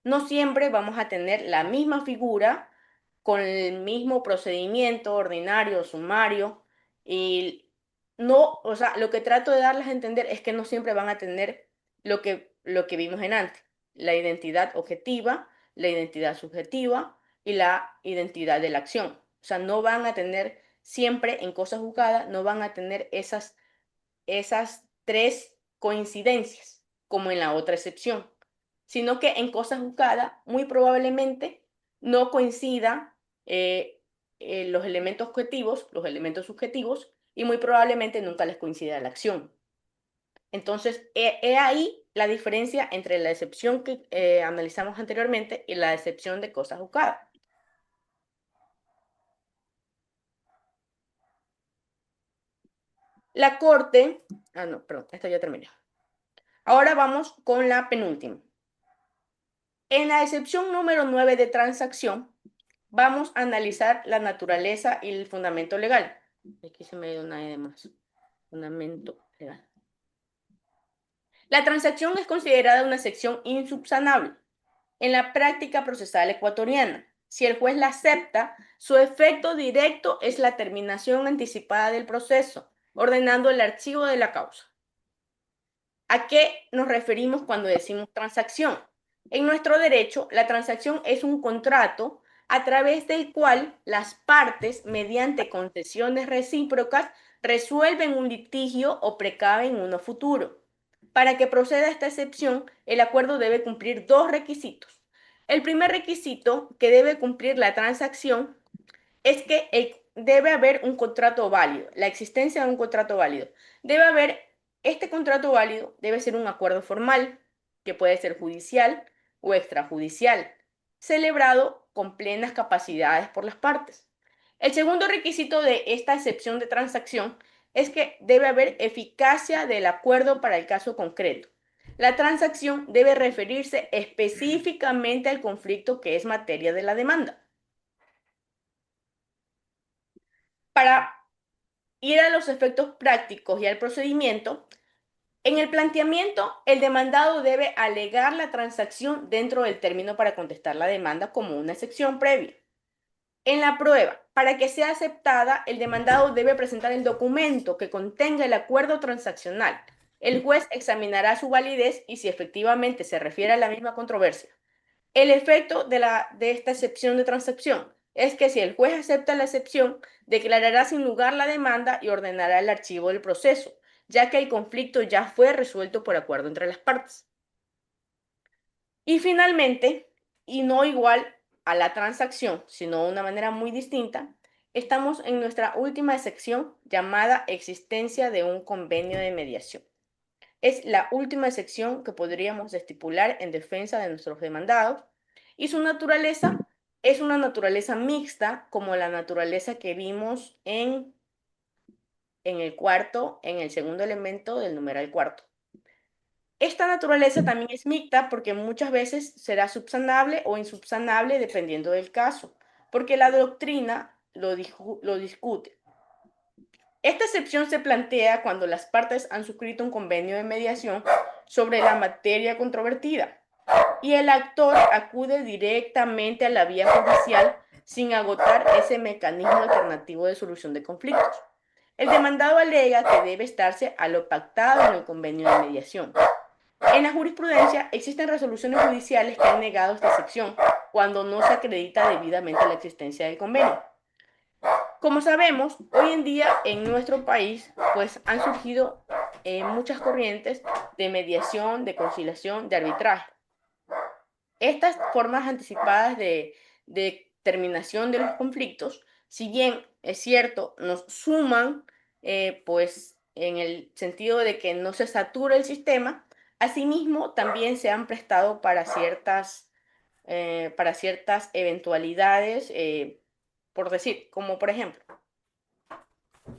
No siempre vamos a tener la misma figura con el mismo procedimiento ordinario, sumario, y no, o sea, lo que trato de darles a entender es que no siempre van a tener lo que vimos en antes, la identidad objetiva, la identidad subjetiva y la identidad de la acción. O sea, no van a tener siempre en cosas juzgadas, no van a tener esas tres coincidencias, como en la otra excepción, sino que en cosas juzgadas muy probablemente no coincidan eh, los elementos objetivos, los elementos subjetivos, y muy probablemente nunca les coincida la acción. Entonces, he ahí la diferencia entre la excepción que analizamos anteriormente y la excepción de cosas juzgadas. La Corte, no, perdón, esto ya terminé. Ahora vamos con la penúltima. En la excepción número 9 de transacción, vamos a analizar la naturaleza y el fundamento legal. Aquí se me dio una E de más. Fundamento legal. La transacción es considerada una sección insubsanable en la práctica procesal ecuatoriana. Si el juez la acepta, su efecto directo es la terminación anticipada del proceso, ordenando el archivo de la causa. ¿A qué nos referimos cuando decimos transacción? En nuestro derecho, la transacción es un contrato a través del cual las partes, mediante concesiones recíprocas, resuelven un litigio o precaven uno futuro. Para que proceda esta excepción, el acuerdo debe cumplir dos requisitos. El primer requisito que debe cumplir la transacción es que debe haber un contrato válido, la existencia de un contrato válido. Debe haber, este contrato válido debe ser un acuerdo formal, que puede ser judicial o extrajudicial, celebrado con plenas capacidades por las partes. El segundo requisito de esta excepción de transacción es que debe haber eficacia del acuerdo para el caso concreto. La transacción debe referirse específicamente al conflicto que es materia de la demanda. Para ir a los efectos prácticos y al procedimiento, en el planteamiento, el demandado debe alegar la transacción dentro del término para contestar la demanda como una excepción previa. En la prueba, para que sea aceptada, el demandado debe presentar el documento que contenga el acuerdo transaccional. El juez examinará su validez y si efectivamente se refiere a la misma controversia. El efecto de esta excepción de transacción es que si el juez acepta la excepción, declarará sin lugar la demanda y ordenará el archivo del proceso, ya que el conflicto ya fue resuelto por acuerdo entre las partes. Y finalmente, y no igual a la transacción, sino de una manera muy distinta, Estamos en nuestra última sección llamada existencia de un convenio de mediación. Es la última sección que podríamos estipular en defensa de nuestros demandados y su naturaleza es una naturaleza mixta como la naturaleza que vimos en el segundo elemento del numeral cuarto. Esta naturaleza también es mixta porque muchas veces será subsanable o insubsanable dependiendo del caso, porque la doctrina lo discute. Esta excepción se plantea cuando las partes han suscrito un convenio de mediación sobre la materia controvertida y el actor acude directamente a la vía judicial sin agotar ese mecanismo alternativo de solución de conflictos. El demandado alega que debe estarse a lo pactado en el convenio de mediación. En la jurisprudencia existen resoluciones judiciales que han negado esta excepción cuando no se acredita debidamente la existencia del convenio. Como sabemos, hoy en día en nuestro país pues han surgido muchas corrientes de mediación, de conciliación, de arbitraje. Estas formas anticipadas de terminación de los conflictos, si bien es cierto, nos suman, pues en el sentido de que no se satura el sistema, asimismo también se han prestado para ciertas eventualidades, por decir, como por ejemplo,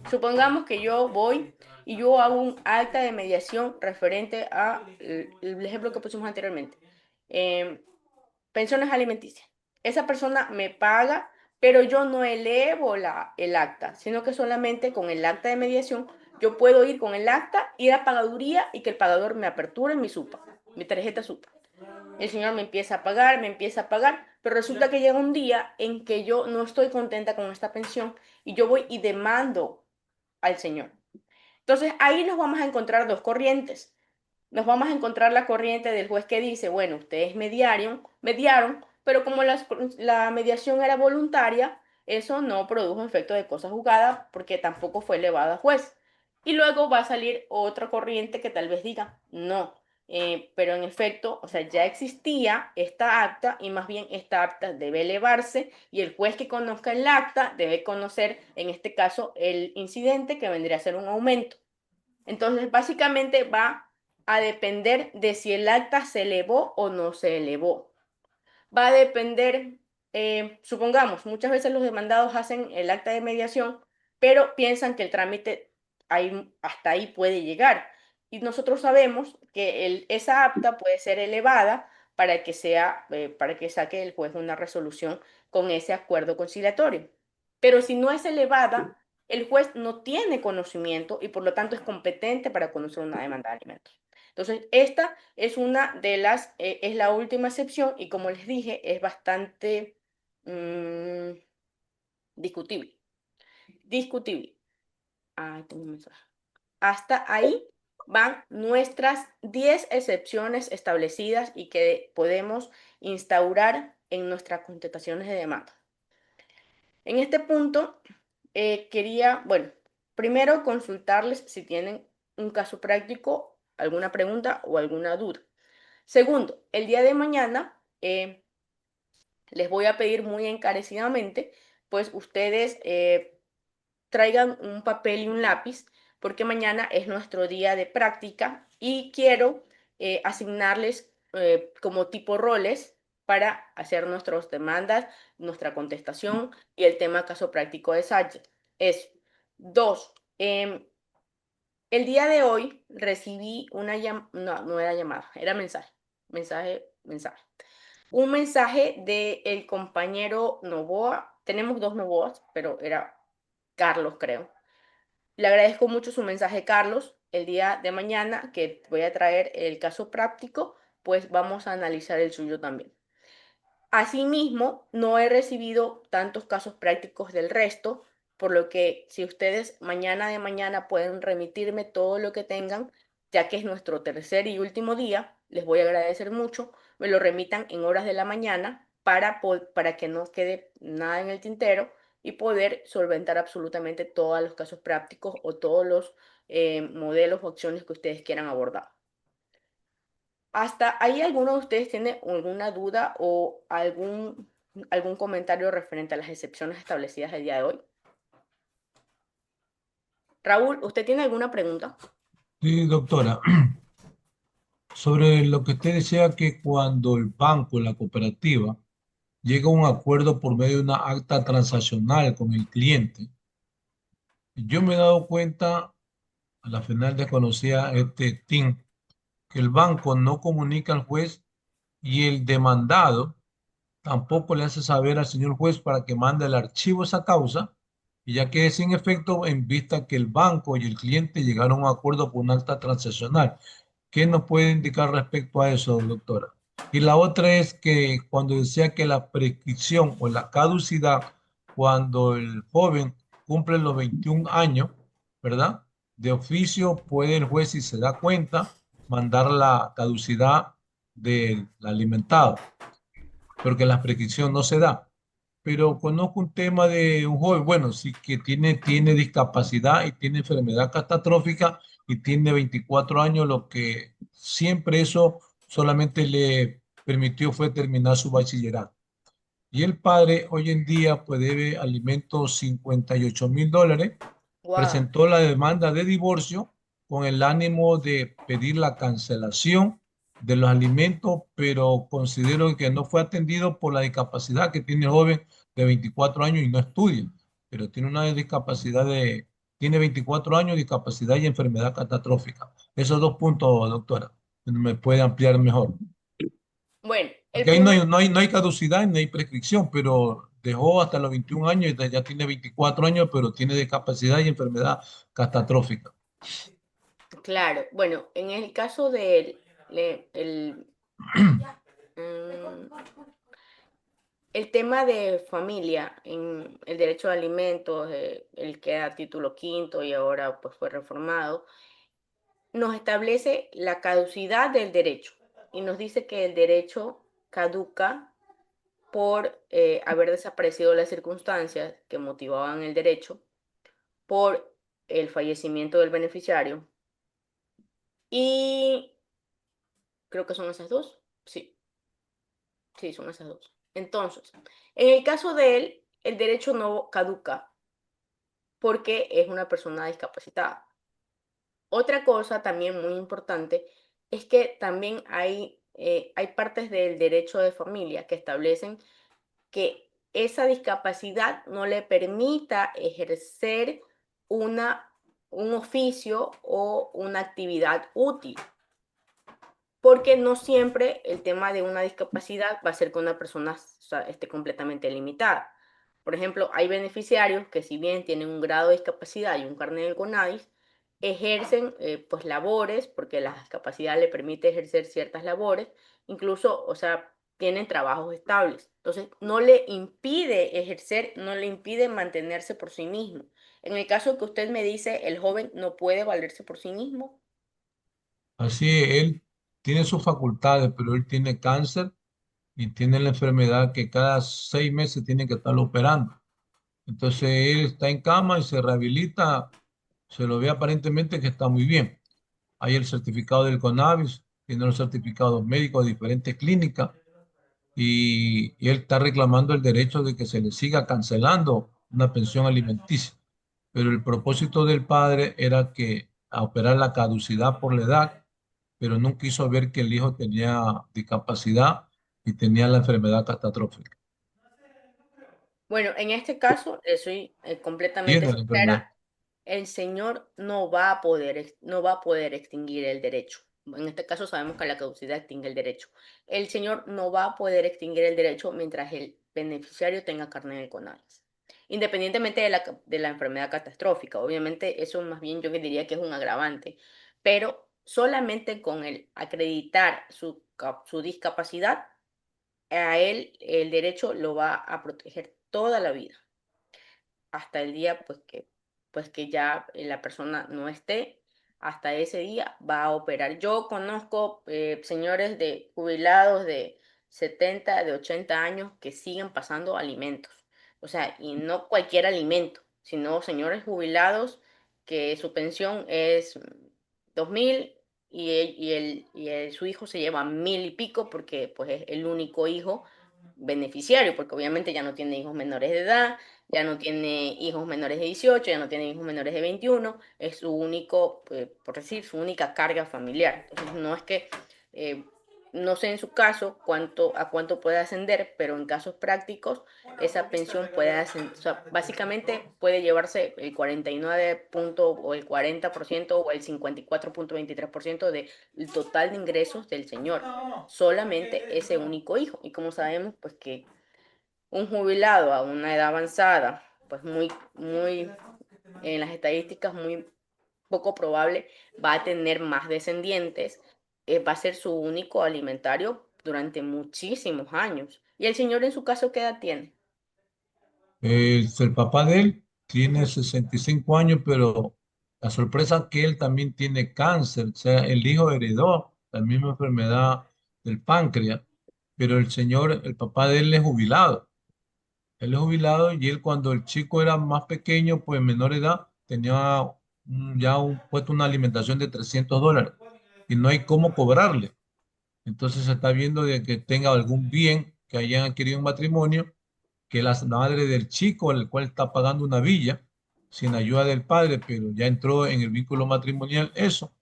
supongamos que yo voy y yo hago un acta de mediación referente a el ejemplo que pusimos anteriormente. em, Pensiones alimenticias. Esa persona me paga, pero yo no elevo el acta, sino que solamente con el acta de mediación yo puedo ir con el acta, ir a pagaduría y que el pagador me aperture mi SUPA, mi tarjeta SUPA. El señor me empieza a pagar, pero resulta que llega un día en que yo no estoy contenta con esta pensión y yo voy y demando al señor. Entonces ahí nos vamos a encontrar dos corrientes. Nos vamos a encontrar la corriente del juez que dice, bueno, ustedes mediaron, pero como la mediación era voluntaria, eso no produjo efecto de cosa juzgada porque tampoco fue elevada a juez. Y luego va a salir otra corriente que tal vez diga, no, pero en efecto, o sea, ya existía esta acta y más bien esta acta debe elevarse y el juez que conozca el acta debe conocer, en este caso, el incidente que vendría a ser un aumento. Entonces, básicamente va a depender de si el acta se elevó o no se elevó. Va a depender, supongamos, muchas veces los demandados hacen el acta de mediación, pero piensan que el trámite hasta ahí puede llegar. Y nosotros sabemos que esa acta puede ser elevada para que saque el juez una resolución con ese acuerdo conciliatorio. Pero si no es elevada, el juez no tiene conocimiento y por lo tanto es competente para conocer una demanda de alimentos. Entonces, esta es es la última excepción y como les dije, es bastante mm, discutible. Discutible. Ah, tengo un mensaje. Hasta ahí van nuestras 10 excepciones establecidas y que podemos instaurar en nuestras contestaciones de demanda. En este punto, quería, bueno, primero consultarles si tienen un caso práctico, alguna pregunta o alguna duda. Segundo, el día de mañana les voy a pedir muy encarecidamente, pues ustedes traigan un papel y un lápiz, porque mañana es nuestro día de práctica y quiero asignarles como tipo roles para hacer nuestras demandas, nuestra contestación y el tema caso práctico de Sánchez. Es dos. El día de hoy recibí una llamada, no era llamada, era mensaje. Un mensaje del compañero Novoa. Tenemos dos Novoas, pero era Carlos, creo. Le agradezco mucho su mensaje, Carlos. El día de mañana que voy a traer el caso práctico, pues vamos a analizar el suyo también. Asimismo, no he recibido tantos casos prácticos del resto, por lo que si ustedes mañana de mañana pueden remitirme todo lo que tengan, ya que es nuestro tercer y último día, les voy a agradecer mucho, me lo remitan en horas de la mañana para que no quede nada en el tintero y poder solventar absolutamente todos los casos prácticos o todos los modelos o acciones que ustedes quieran abordar. ¿Hasta ahí alguno de ustedes tiene alguna duda o algún comentario referente a las excepciones establecidas el día de hoy? Raúl, ¿usted tiene alguna pregunta? Sí, doctora. Sobre lo que usted decía que cuando el banco, la cooperativa, llega a un acuerdo por medio de una acta transaccional con el cliente, yo me he dado cuenta, a la final desconocía este TIN, que el banco no comunica al juez y el demandado tampoco le hace saber al señor juez para que mande el archivo de esa causa y ya quede sin efecto en vista que el banco y el cliente llegaron a un acuerdo por un acta transaccional. ¿Qué nos puede indicar respecto a eso, doctora? Y la otra es que cuando decía que la prescripción o la caducidad, cuando el joven cumple los 21 años, ¿verdad? De oficio puede el juez, si se da cuenta, mandar la caducidad del alimentado, pero que la prescripción no se da. Pero conozco un tema de un joven, bueno, sí que tiene discapacidad y tiene enfermedad catastrófica y tiene 24 años, lo que siempre eso solamente le permitió fue terminar su bachillerato. Y el padre hoy en día pues debe alimentos $58,000, Wow. presentó la demanda de divorcio con el ánimo de pedir la cancelación de los alimentos, pero considero que no fue atendido por la discapacidad que tiene el joven de 24 años y no estudia, pero tiene una discapacidad tiene 24 años, discapacidad y enfermedad catastrófica. Esos dos puntos, doctora, me puede ampliar mejor. Bueno, el Porque ahí no primer, hay, no hay, no hay caducidad, no hay prescripción, pero dejó hasta los 21 años y ya tiene 24 años, pero tiene discapacidad y enfermedad catastrófica. claro, bueno, en el caso mm, el tema de familia, en el derecho de alimentos, el que era título quinto y ahora pues fue reformado, nos establece la caducidad del derecho y nos dice que el derecho caduca por haber desaparecido las circunstancias que motivaban el derecho, por el fallecimiento del beneficiario y creo que son esas dos. Sí, sí, son esas dos. Entonces, en el caso de él, el derecho no caduca porque es una persona discapacitada. Otra cosa también muy importante es que también hay partes del derecho de familia que establecen que esa discapacidad no le permita ejercer una, un oficio o una actividad útil, porque no siempre el tema de una discapacidad va a ser que una persona, o sea, esté completamente limitada. Por ejemplo, hay beneficiarios que si bien tienen un grado de discapacidad y un carnet del CONADIS, ejercen pues labores, porque la discapacidad le permite ejercer ciertas labores, incluso, o sea, tienen trabajos estables. Entonces, no le impide ejercer, no le impide mantenerse por sí mismo. En el caso que usted me dice, el joven no puede valerse por sí mismo. Así él tiene sus facultades, pero él tiene cáncer y tiene la enfermedad que cada 6 meses tiene que estarlo operando. Entonces él está en cama y se rehabilita, se lo ve aparentemente que está muy bien. Hay el certificado del CONAVIS, tiene los certificados médicos de diferentes clínicas y él está reclamando el derecho de que se le siga cancelando una pensión alimenticia. Pero el propósito del padre era que a operar la caducidad por la edad, pero nunca quiso ver que el hijo tenía discapacidad y tenía la enfermedad catastrófica. Bueno, en este caso, le soy completamente Tiene la enfermedad. sincera, el Señor no va a poder, no va a poder extinguir el derecho. En este caso sabemos que la caducidad extingue el derecho. El Señor no va a poder extinguir el derecho mientras el beneficiario tenga carne de CONADIS, independientemente de la enfermedad catastrófica. Obviamente eso más bien yo que diría que es un agravante, pero solamente con el acreditar su discapacidad, a él el derecho lo va a proteger toda la vida hasta el día pues que ya la persona no esté, hasta ese día va a operar. Yo conozco señores de jubilados de 70 de 80 años que siguen pasando alimentos. O sea, y no cualquier alimento, sino señores jubilados que su pensión es 2.000 su hijo se lleva 1.000 y pico porque pues es el único hijo beneficiario, porque obviamente ya no tiene hijos menores de edad, ya no tiene hijos menores de 18, ya no tiene hijos menores de 21, es su único, por decir, su única carga familiar. Entonces, no es que, eh, no sé en su caso a cuánto puede ascender, pero en casos prácticos, esa pensión puede ascender, o sea, básicamente puede llevarse el 49 punto, o el 40% o el 54,23% del total de ingresos del señor, solamente ese único hijo. Y como sabemos, pues que un jubilado a una edad avanzada, pues en las estadísticas muy poco probable va a tener más descendientes, va a ser su único alimentario durante muchísimos años. ¿Y el señor en su caso qué edad tiene? El papá de él tiene 65 años, pero la sorpresa es que él también tiene cáncer. O sea, el hijo heredó la misma enfermedad del páncreas, pero el señor, el papá de él es jubilado. Él es jubilado y él cuando el chico era más pequeño, pues menor edad, tenía puesto una alimentación de $300 y no hay cómo cobrarle. Entonces se está viendo de que tenga algún bien que hayan adquirido en matrimonio, que la madre del chico, al cual está pagando una villa, sin ayuda del padre, pero ya entró en el vínculo matrimonial, eso,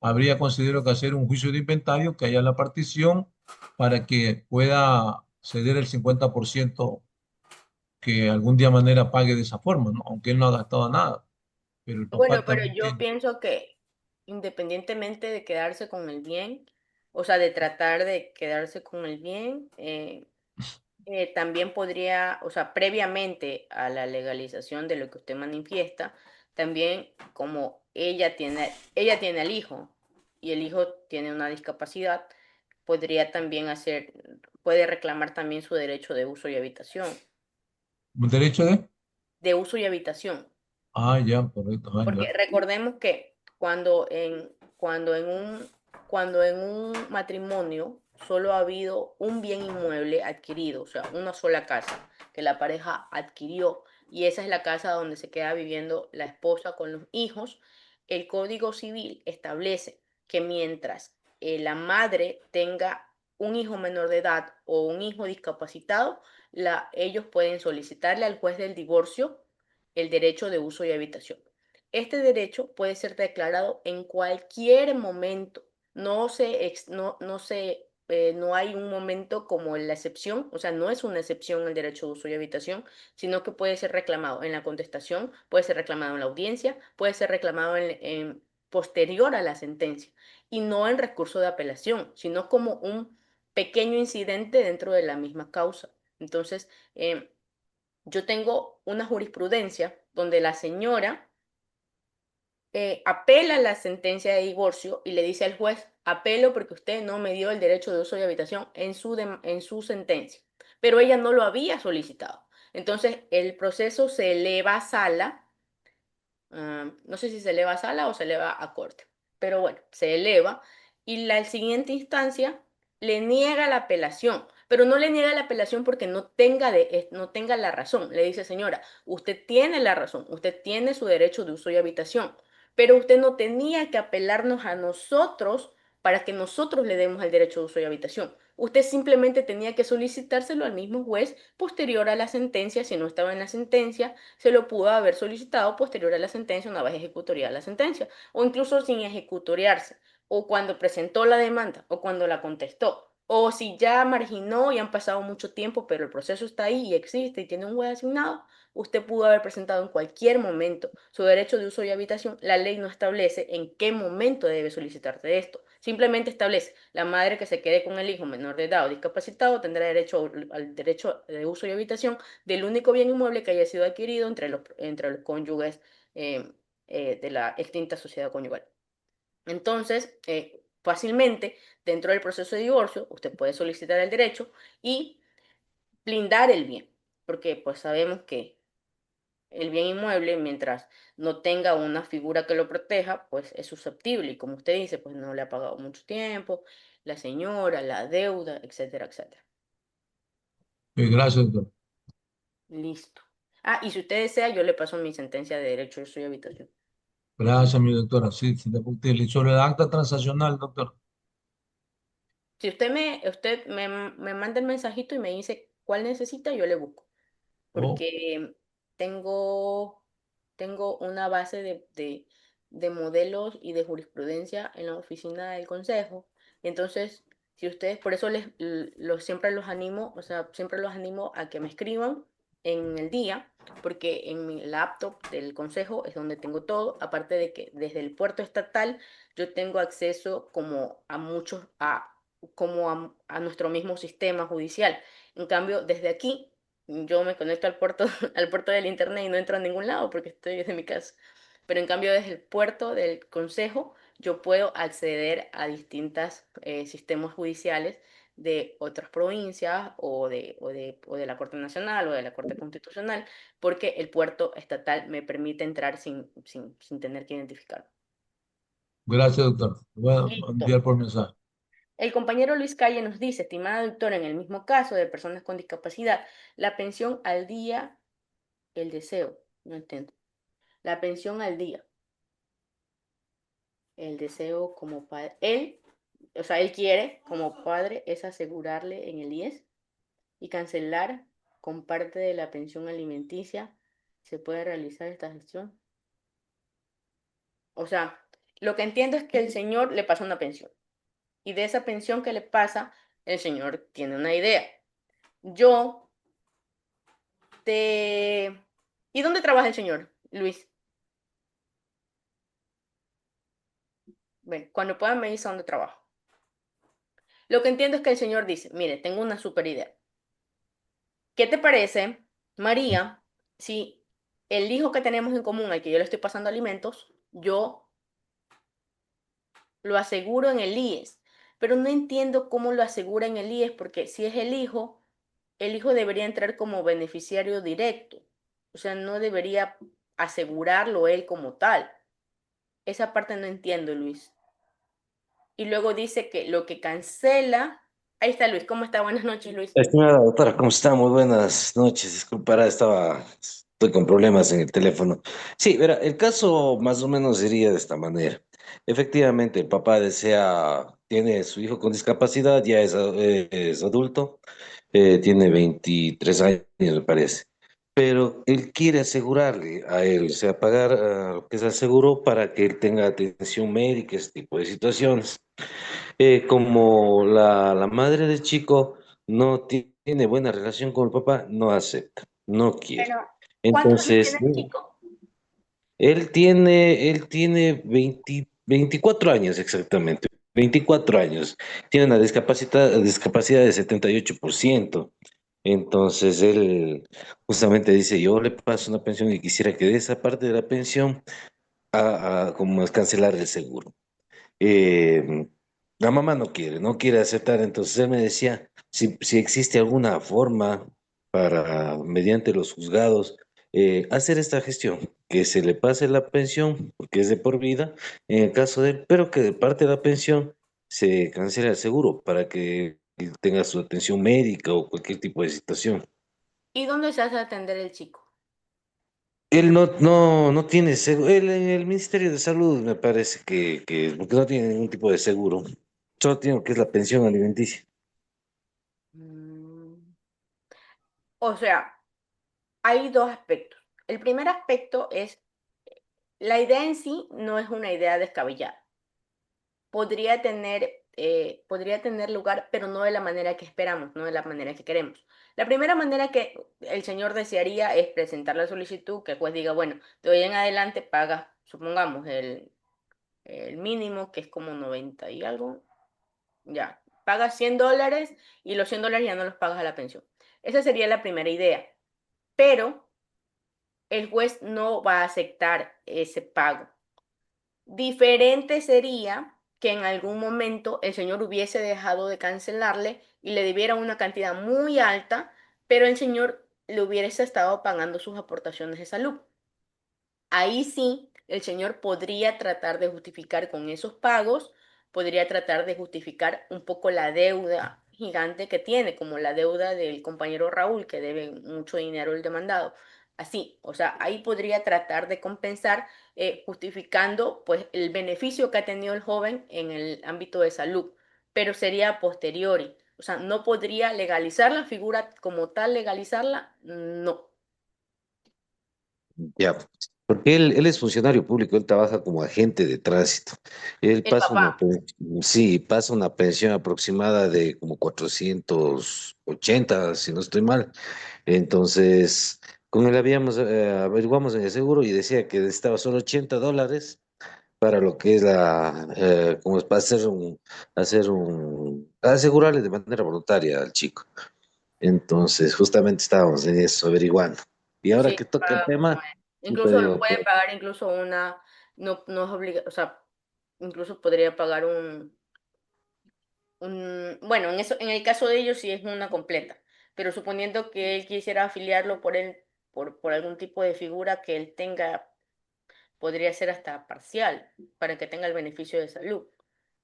habría considero que hacer un juicio de inventario, que haya la partición para que pueda ceder el 50% que algún día manera pague de esa forma, ¿no? Aunque él no ha gastado nada, pero el Bueno, papá pero también yo tiene. pienso que independientemente de quedarse con el bien, o sea, de tratar de quedarse con el bien, también podría, o sea, previamente a la legalización de lo que usted manifiesta, también como ella tiene al hijo y el hijo tiene una discapacidad, podría también puede reclamar también su derecho de uso y habitación, ¿Un derecho de? de uso y habitación. Ah, ya, correcto, ah, Porque ya. recordemos que cuando en un matrimonio solo ha habido un bien inmueble adquirido, o sea, una sola casa que la pareja adquirió, y esa es la casa donde se queda viviendo la esposa con los hijos, el Código Civil establece que mientras la madre tenga un hijo menor de edad o un hijo discapacitado, ellos pueden solicitarle al juez del divorcio el derecho de uso y habitación. Este derecho puede ser declarado en cualquier momento. No hay un momento como la excepción, o sea, no es una excepción el derecho de uso y habitación, sino que puede ser reclamado en la contestación, puede ser reclamado en la audiencia, puede ser reclamado posterior a la sentencia, y no en recurso de apelación, sino como un pequeño incidente dentro de la misma causa. Entonces, yo tengo una jurisprudencia donde la señora apela la sentencia de divorcio y le dice al juez, apelo porque usted no me dio el derecho de uso de habitación en su sentencia, pero ella no lo había solicitado. Entonces, el proceso se eleva a sala, no sé si se eleva a sala o se eleva a corte, pero bueno, se eleva y la siguiente instancia le niega la apelación, pero no le niega la apelación porque no tenga la razón. Le dice, señora, usted tiene la razón, usted tiene su derecho de uso y habitación, pero usted no tenía que apelarnos a nosotros para que nosotros le demos el derecho de uso y habitación. Usted simplemente tenía que solicitárselo al mismo juez posterior a la sentencia. Si no estaba en la sentencia, se lo pudo haber solicitado posterior a la sentencia, una vez ejecutoriada la sentencia, o incluso sin ejecutoriarse, o cuando presentó la demanda, o cuando la contestó, o si ya marginó y han pasado mucho tiempo, pero el proceso está ahí y existe y tiene un juez asignado, usted pudo haber presentado en cualquier momento su derecho de uso y habitación. La ley no establece en qué momento debe solicitarse esto. Simplemente establece la madre que se quede con el hijo menor de edad o discapacitado tendrá derecho al derecho de uso y habitación del único bien inmueble que haya sido adquirido entre los cónyuges de la extinta sociedad conyugal. Entonces, fácilmente, dentro del proceso de divorcio, usted puede solicitar el derecho y blindar el bien, porque pues sabemos que el bien inmueble, mientras no tenga una figura que lo proteja, pues es susceptible y como usted dice, pues no le ha pagado mucho tiempo, la señora, la deuda, etcétera, etcétera. Gracias, doctor. Listo. Ah, y si usted desea, yo le paso mi sentencia de derecho de uso y habitación. Gracias, mi doctora. Sí, sí, te utilizó el acta transaccional, doctor. Si usted me manda el mensajito y me dice cuál necesita, yo le busco. Oh, Porque tengo, tengo una base de modelos y de jurisprudencia en la oficina del consejo. Y entonces, si ustedes, por eso siempre los animo, o sea, siempre los animo a que me escriban en el día, porque en mi laptop del consejo es donde tengo todo, aparte de que desde el puerto estatal yo tengo acceso como a muchos, como a nuestro mismo sistema judicial. En cambio, desde aquí yo me conecto al puerto, al puerto del internet y no entro a ningún lado porque estoy desde mi casa. Pero en cambio, desde el puerto del consejo, yo puedo acceder a distintos sistemas judiciales de otras provincias o de la Corte Nacional o de la Corte Constitucional, porque el puerto estatal me permite entrar sin tener que identificar. gracias, doctor. Voy a Listo. enviar por mensaje. El compañero Luis Calle nos dice, estimada doctora, en el mismo caso de personas con discapacidad, la pensión al día, el deseo, no entiendo. La pensión al día, el deseo como padre. Él, o sea, él quiere como padre es asegurarle en el IES y cancelar con parte de la pensión alimenticia. ¿Se puede realizar esta gestión? O sea, lo que entiendo es que el señor le pasa una pensión y de esa pensión que le pasa, el señor tiene una idea. Yo te... ¿Y dónde trabaja el señor, Luis? Bueno, cuando puedan me dice dónde trabaja. Lo que entiendo es que el señor dice, mire, tengo una super idea. ¿Qué te parece, María, si el hijo que tenemos en común al que yo le estoy pasando alimentos, yo lo aseguro en el IES? Pero no entiendo cómo lo asegura en el IES, porque si es el hijo debería entrar como beneficiario directo. O sea, no debería asegurarlo él como tal. Esa parte no entiendo, Luis. Y luego dice que lo que cancela... Ahí está Luis, ¿cómo está? Buenas noches, Luis. Estimada doctora, ¿cómo está? Muy buenas noches. Disculpará, estoy con problemas en el teléfono. Sí, verá, el caso más o menos sería de esta manera. Efectivamente, el papá tiene su hijo con discapacidad, ya es adulto, tiene 23 años, me parece. Pero él quiere asegurarle a él, o sea, pagar lo que es el seguro para que él tenga atención médica, este tipo de situaciones. Como la madre del chico no tiene buena relación con el papá, no acepta, no quiere. Pero, ¿cuántos años Entonces, tiene el chico? él tiene 24 años exactamente, 24 años. Tiene una discapacidad de 78%. Entonces, él justamente dice, yo le paso una pensión y quisiera que de esa parte de la pensión como es cancelar el seguro. eh, la mamá no quiere aceptar, entonces él me decía si existe alguna forma para, mediante los juzgados, hacer esta gestión, que se le pase la pensión, porque es de por vida, en el caso de él, pero que de parte de la pensión se cancele el seguro para que él tenga su atención médica o cualquier tipo de situación. ¿Y dónde se hace atender el chico? Él no tiene seguro, él en el Ministerio de Salud me parece porque no tiene ningún tipo de seguro, solo tiene lo que es la pensión alimenticia. Mm, O sea, hay dos aspectos. El primer aspecto es, la idea en sí no es una idea descabellada. Podría tener lugar, pero no de la manera que esperamos, no de la manera que queremos. La primera manera que el señor desearía es presentar la solicitud, que el juez diga, bueno, de hoy en adelante paga, supongamos, el mínimo, que es como 90 y algo, ya, pagas $100 y los $100 ya no los pagas a la pensión. Esa sería la primera idea, pero el juez no va a aceptar ese pago. Diferente sería que en algún momento el señor hubiese dejado de cancelarle y le debiera una cantidad muy alta, pero el señor le hubiese estado pagando sus aportaciones de salud. Ahí sí, el señor podría tratar de justificar con esos pagos, podría tratar de justificar un poco la deuda gigante que tiene, como la deuda del compañero Raúl, que debe mucho dinero el demandado. Así, o sea, ahí podría tratar de compensar justificando pues el beneficio que ha tenido el joven en el ámbito de salud, pero sería a posteriori. O sea, no podría legalizar la figura como tal, legalizarla, no. Ya, porque él es funcionario público, él trabaja como agente de tránsito. Él El pasa papá. sí, pasa una pensión aproximada de como 480, si no estoy mal. Entonces, con él averiguamos en el seguro y decía que necesitaba solo $80 para lo que es como es para asegurarle de manera voluntaria al chico. Entonces, justamente estábamos en eso, averiguando. Y ahora Sí, que toca el paga como tema, es. puta, Incluso lo digo, puede pagar incluso una, no, no es obligatorio, o sea, incluso podría pagar bueno, en el caso de ellos sí es una completa, pero suponiendo que él quisiera afiliarlo por algún tipo de figura que él tenga, podría ser hasta parcial, para que tenga el beneficio de salud.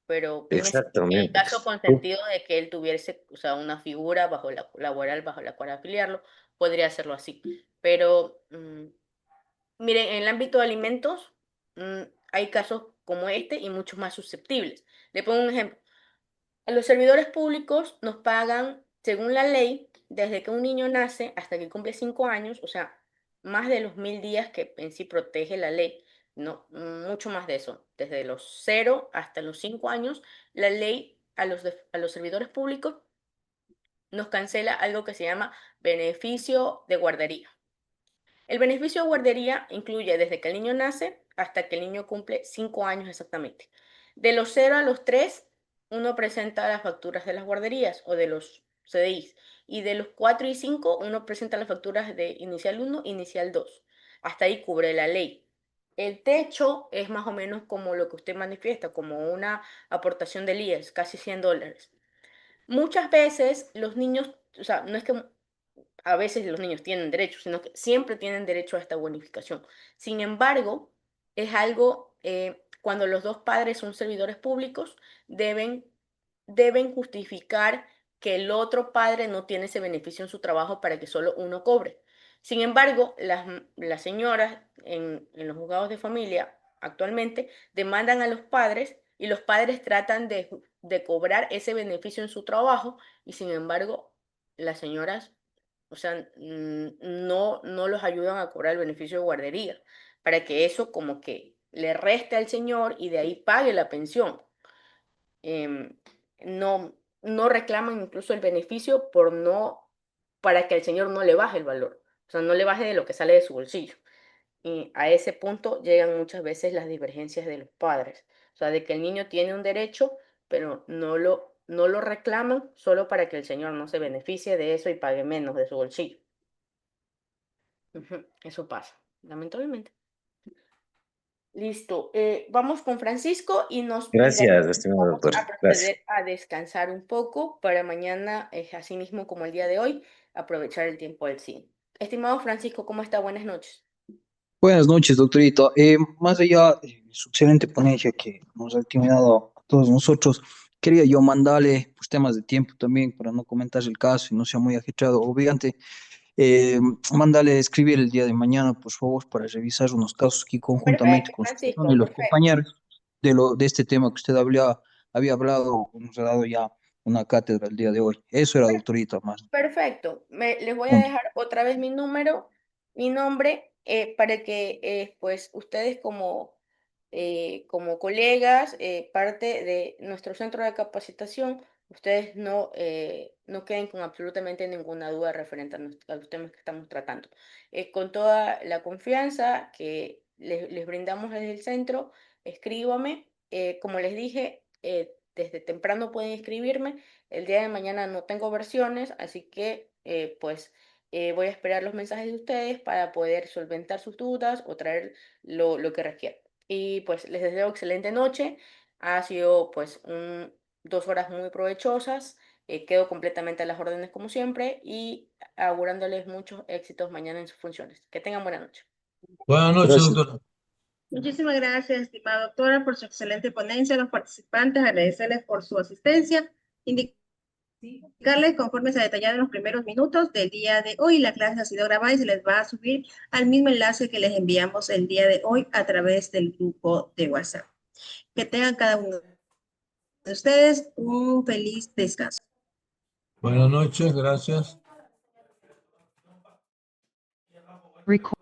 Pero en el exactamente. caso consentido de que él tuviese, o sea, una figura bajo la laboral bajo la cual afiliarlo, podría hacerlo así. Pero miren, en el ámbito de alimentos, hay casos como este y muchos más susceptibles. Le pongo un ejemplo. A los servidores públicos nos pagan, según la ley, desde que un niño nace hasta que cumple 5 años, o sea, más de los 1000 días que en sí protege la ley, no, mucho más de eso. Desde los 0 hasta los 5 años, la ley a los servidores públicos nos cancela algo que se llama beneficio de guardería. El beneficio de guardería incluye desde que el niño nace hasta que el niño cumple 5 años exactamente. De los 0 a los 3, uno presenta las facturas de las guarderías o de los CDIs. Y de los 4 y 5, uno presenta las facturas de inicial 1, inicial 2. Hasta ahí cubre la ley. El techo es más o menos como lo que usted manifiesta, como una aportación del IES, casi $100. Muchas veces los niños, o sea, no es que a veces los niños tienen derecho, sino que siempre tienen derecho a esta bonificación. Sin embargo, es algo, cuando los dos padres son servidores públicos, deben, deben justificar que el otro padre no tiene ese beneficio en su trabajo para que solo uno cobre. Sin embargo, las señoras en los juzgados de familia actualmente demandan a los padres y los padres tratan de cobrar ese beneficio en su trabajo y sin embargo, las señoras, o sea, no los ayudan a cobrar el beneficio de guardería, para que eso como que le reste al señor y de ahí pague la pensión. Em, no, no reclaman incluso el beneficio para que al señor no le baje el valor, o sea, no le baje de lo que sale de su bolsillo. Y a ese punto llegan muchas veces las divergencias de los padres, o sea, de que el niño tiene un derecho, pero no lo reclaman solo para que el señor no se beneficie de eso y pague menos de su bolsillo. Ujú, eso pasa, lamentablemente. Listo. Vamos con Francisco y de ahí Gracias, estimado vamos doctor. a Gracias. proceder a descansar un poco para mañana, así mismo como el día de hoy, aprovechar el tiempo del cine. Estimado Francisco, ¿cómo está? Buenas noches. Buenas noches, doctorito. Más allá de su excelente ponencia que nos ha terminado a todos nosotros, quería yo mandarle pues, temas de tiempo también para no comentar el caso y no sea muy agitado. Obviamente, mándale escribir el día de mañana, por favor, para revisar unos casos aquí conjuntamente Perfecto, con su persona y Francisco, los perfecto. compañeros de este tema que usted había hablado, nos ha dado ya una cátedra el día de hoy. Eso era, doctorito, más. Perfecto. Les voy a Punto. dejar otra vez mi número, mi nombre, para que pues ustedes como colegas, parte de nuestro centro de capacitación, ustedes no queden con absolutamente ninguna duda referente a los temas que estamos tratando. Con toda la confianza que les brindamos desde el centro, escríbame. Como les dije, desde temprano pueden escribirme. El día de mañana no tengo versiones, así que pues voy a esperar los mensajes de ustedes para poder solventar sus dudas o traer lo que requieran. Y pues les deseo excelente noche. Ha sido pues 2 horas muy provechosas. Quedo completamente a las órdenes como siempre y augurándoles muchos éxitos mañana en sus funciones. Que tengan buena noche. Buenas noches, Gracias. doctor. Muchísimas gracias, estimada doctora, por su excelente ponencia. A los participantes, agradecerles por su asistencia. Indicarles, conforme se ha detallado en los primeros minutos del día de hoy, la clase ha sido grabada y se les va a subir al mismo enlace que les enviamos el día de hoy a través del grupo de WhatsApp. Que tengan cada uno de ustedes un feliz descanso. Buenas noches, gracias. Record.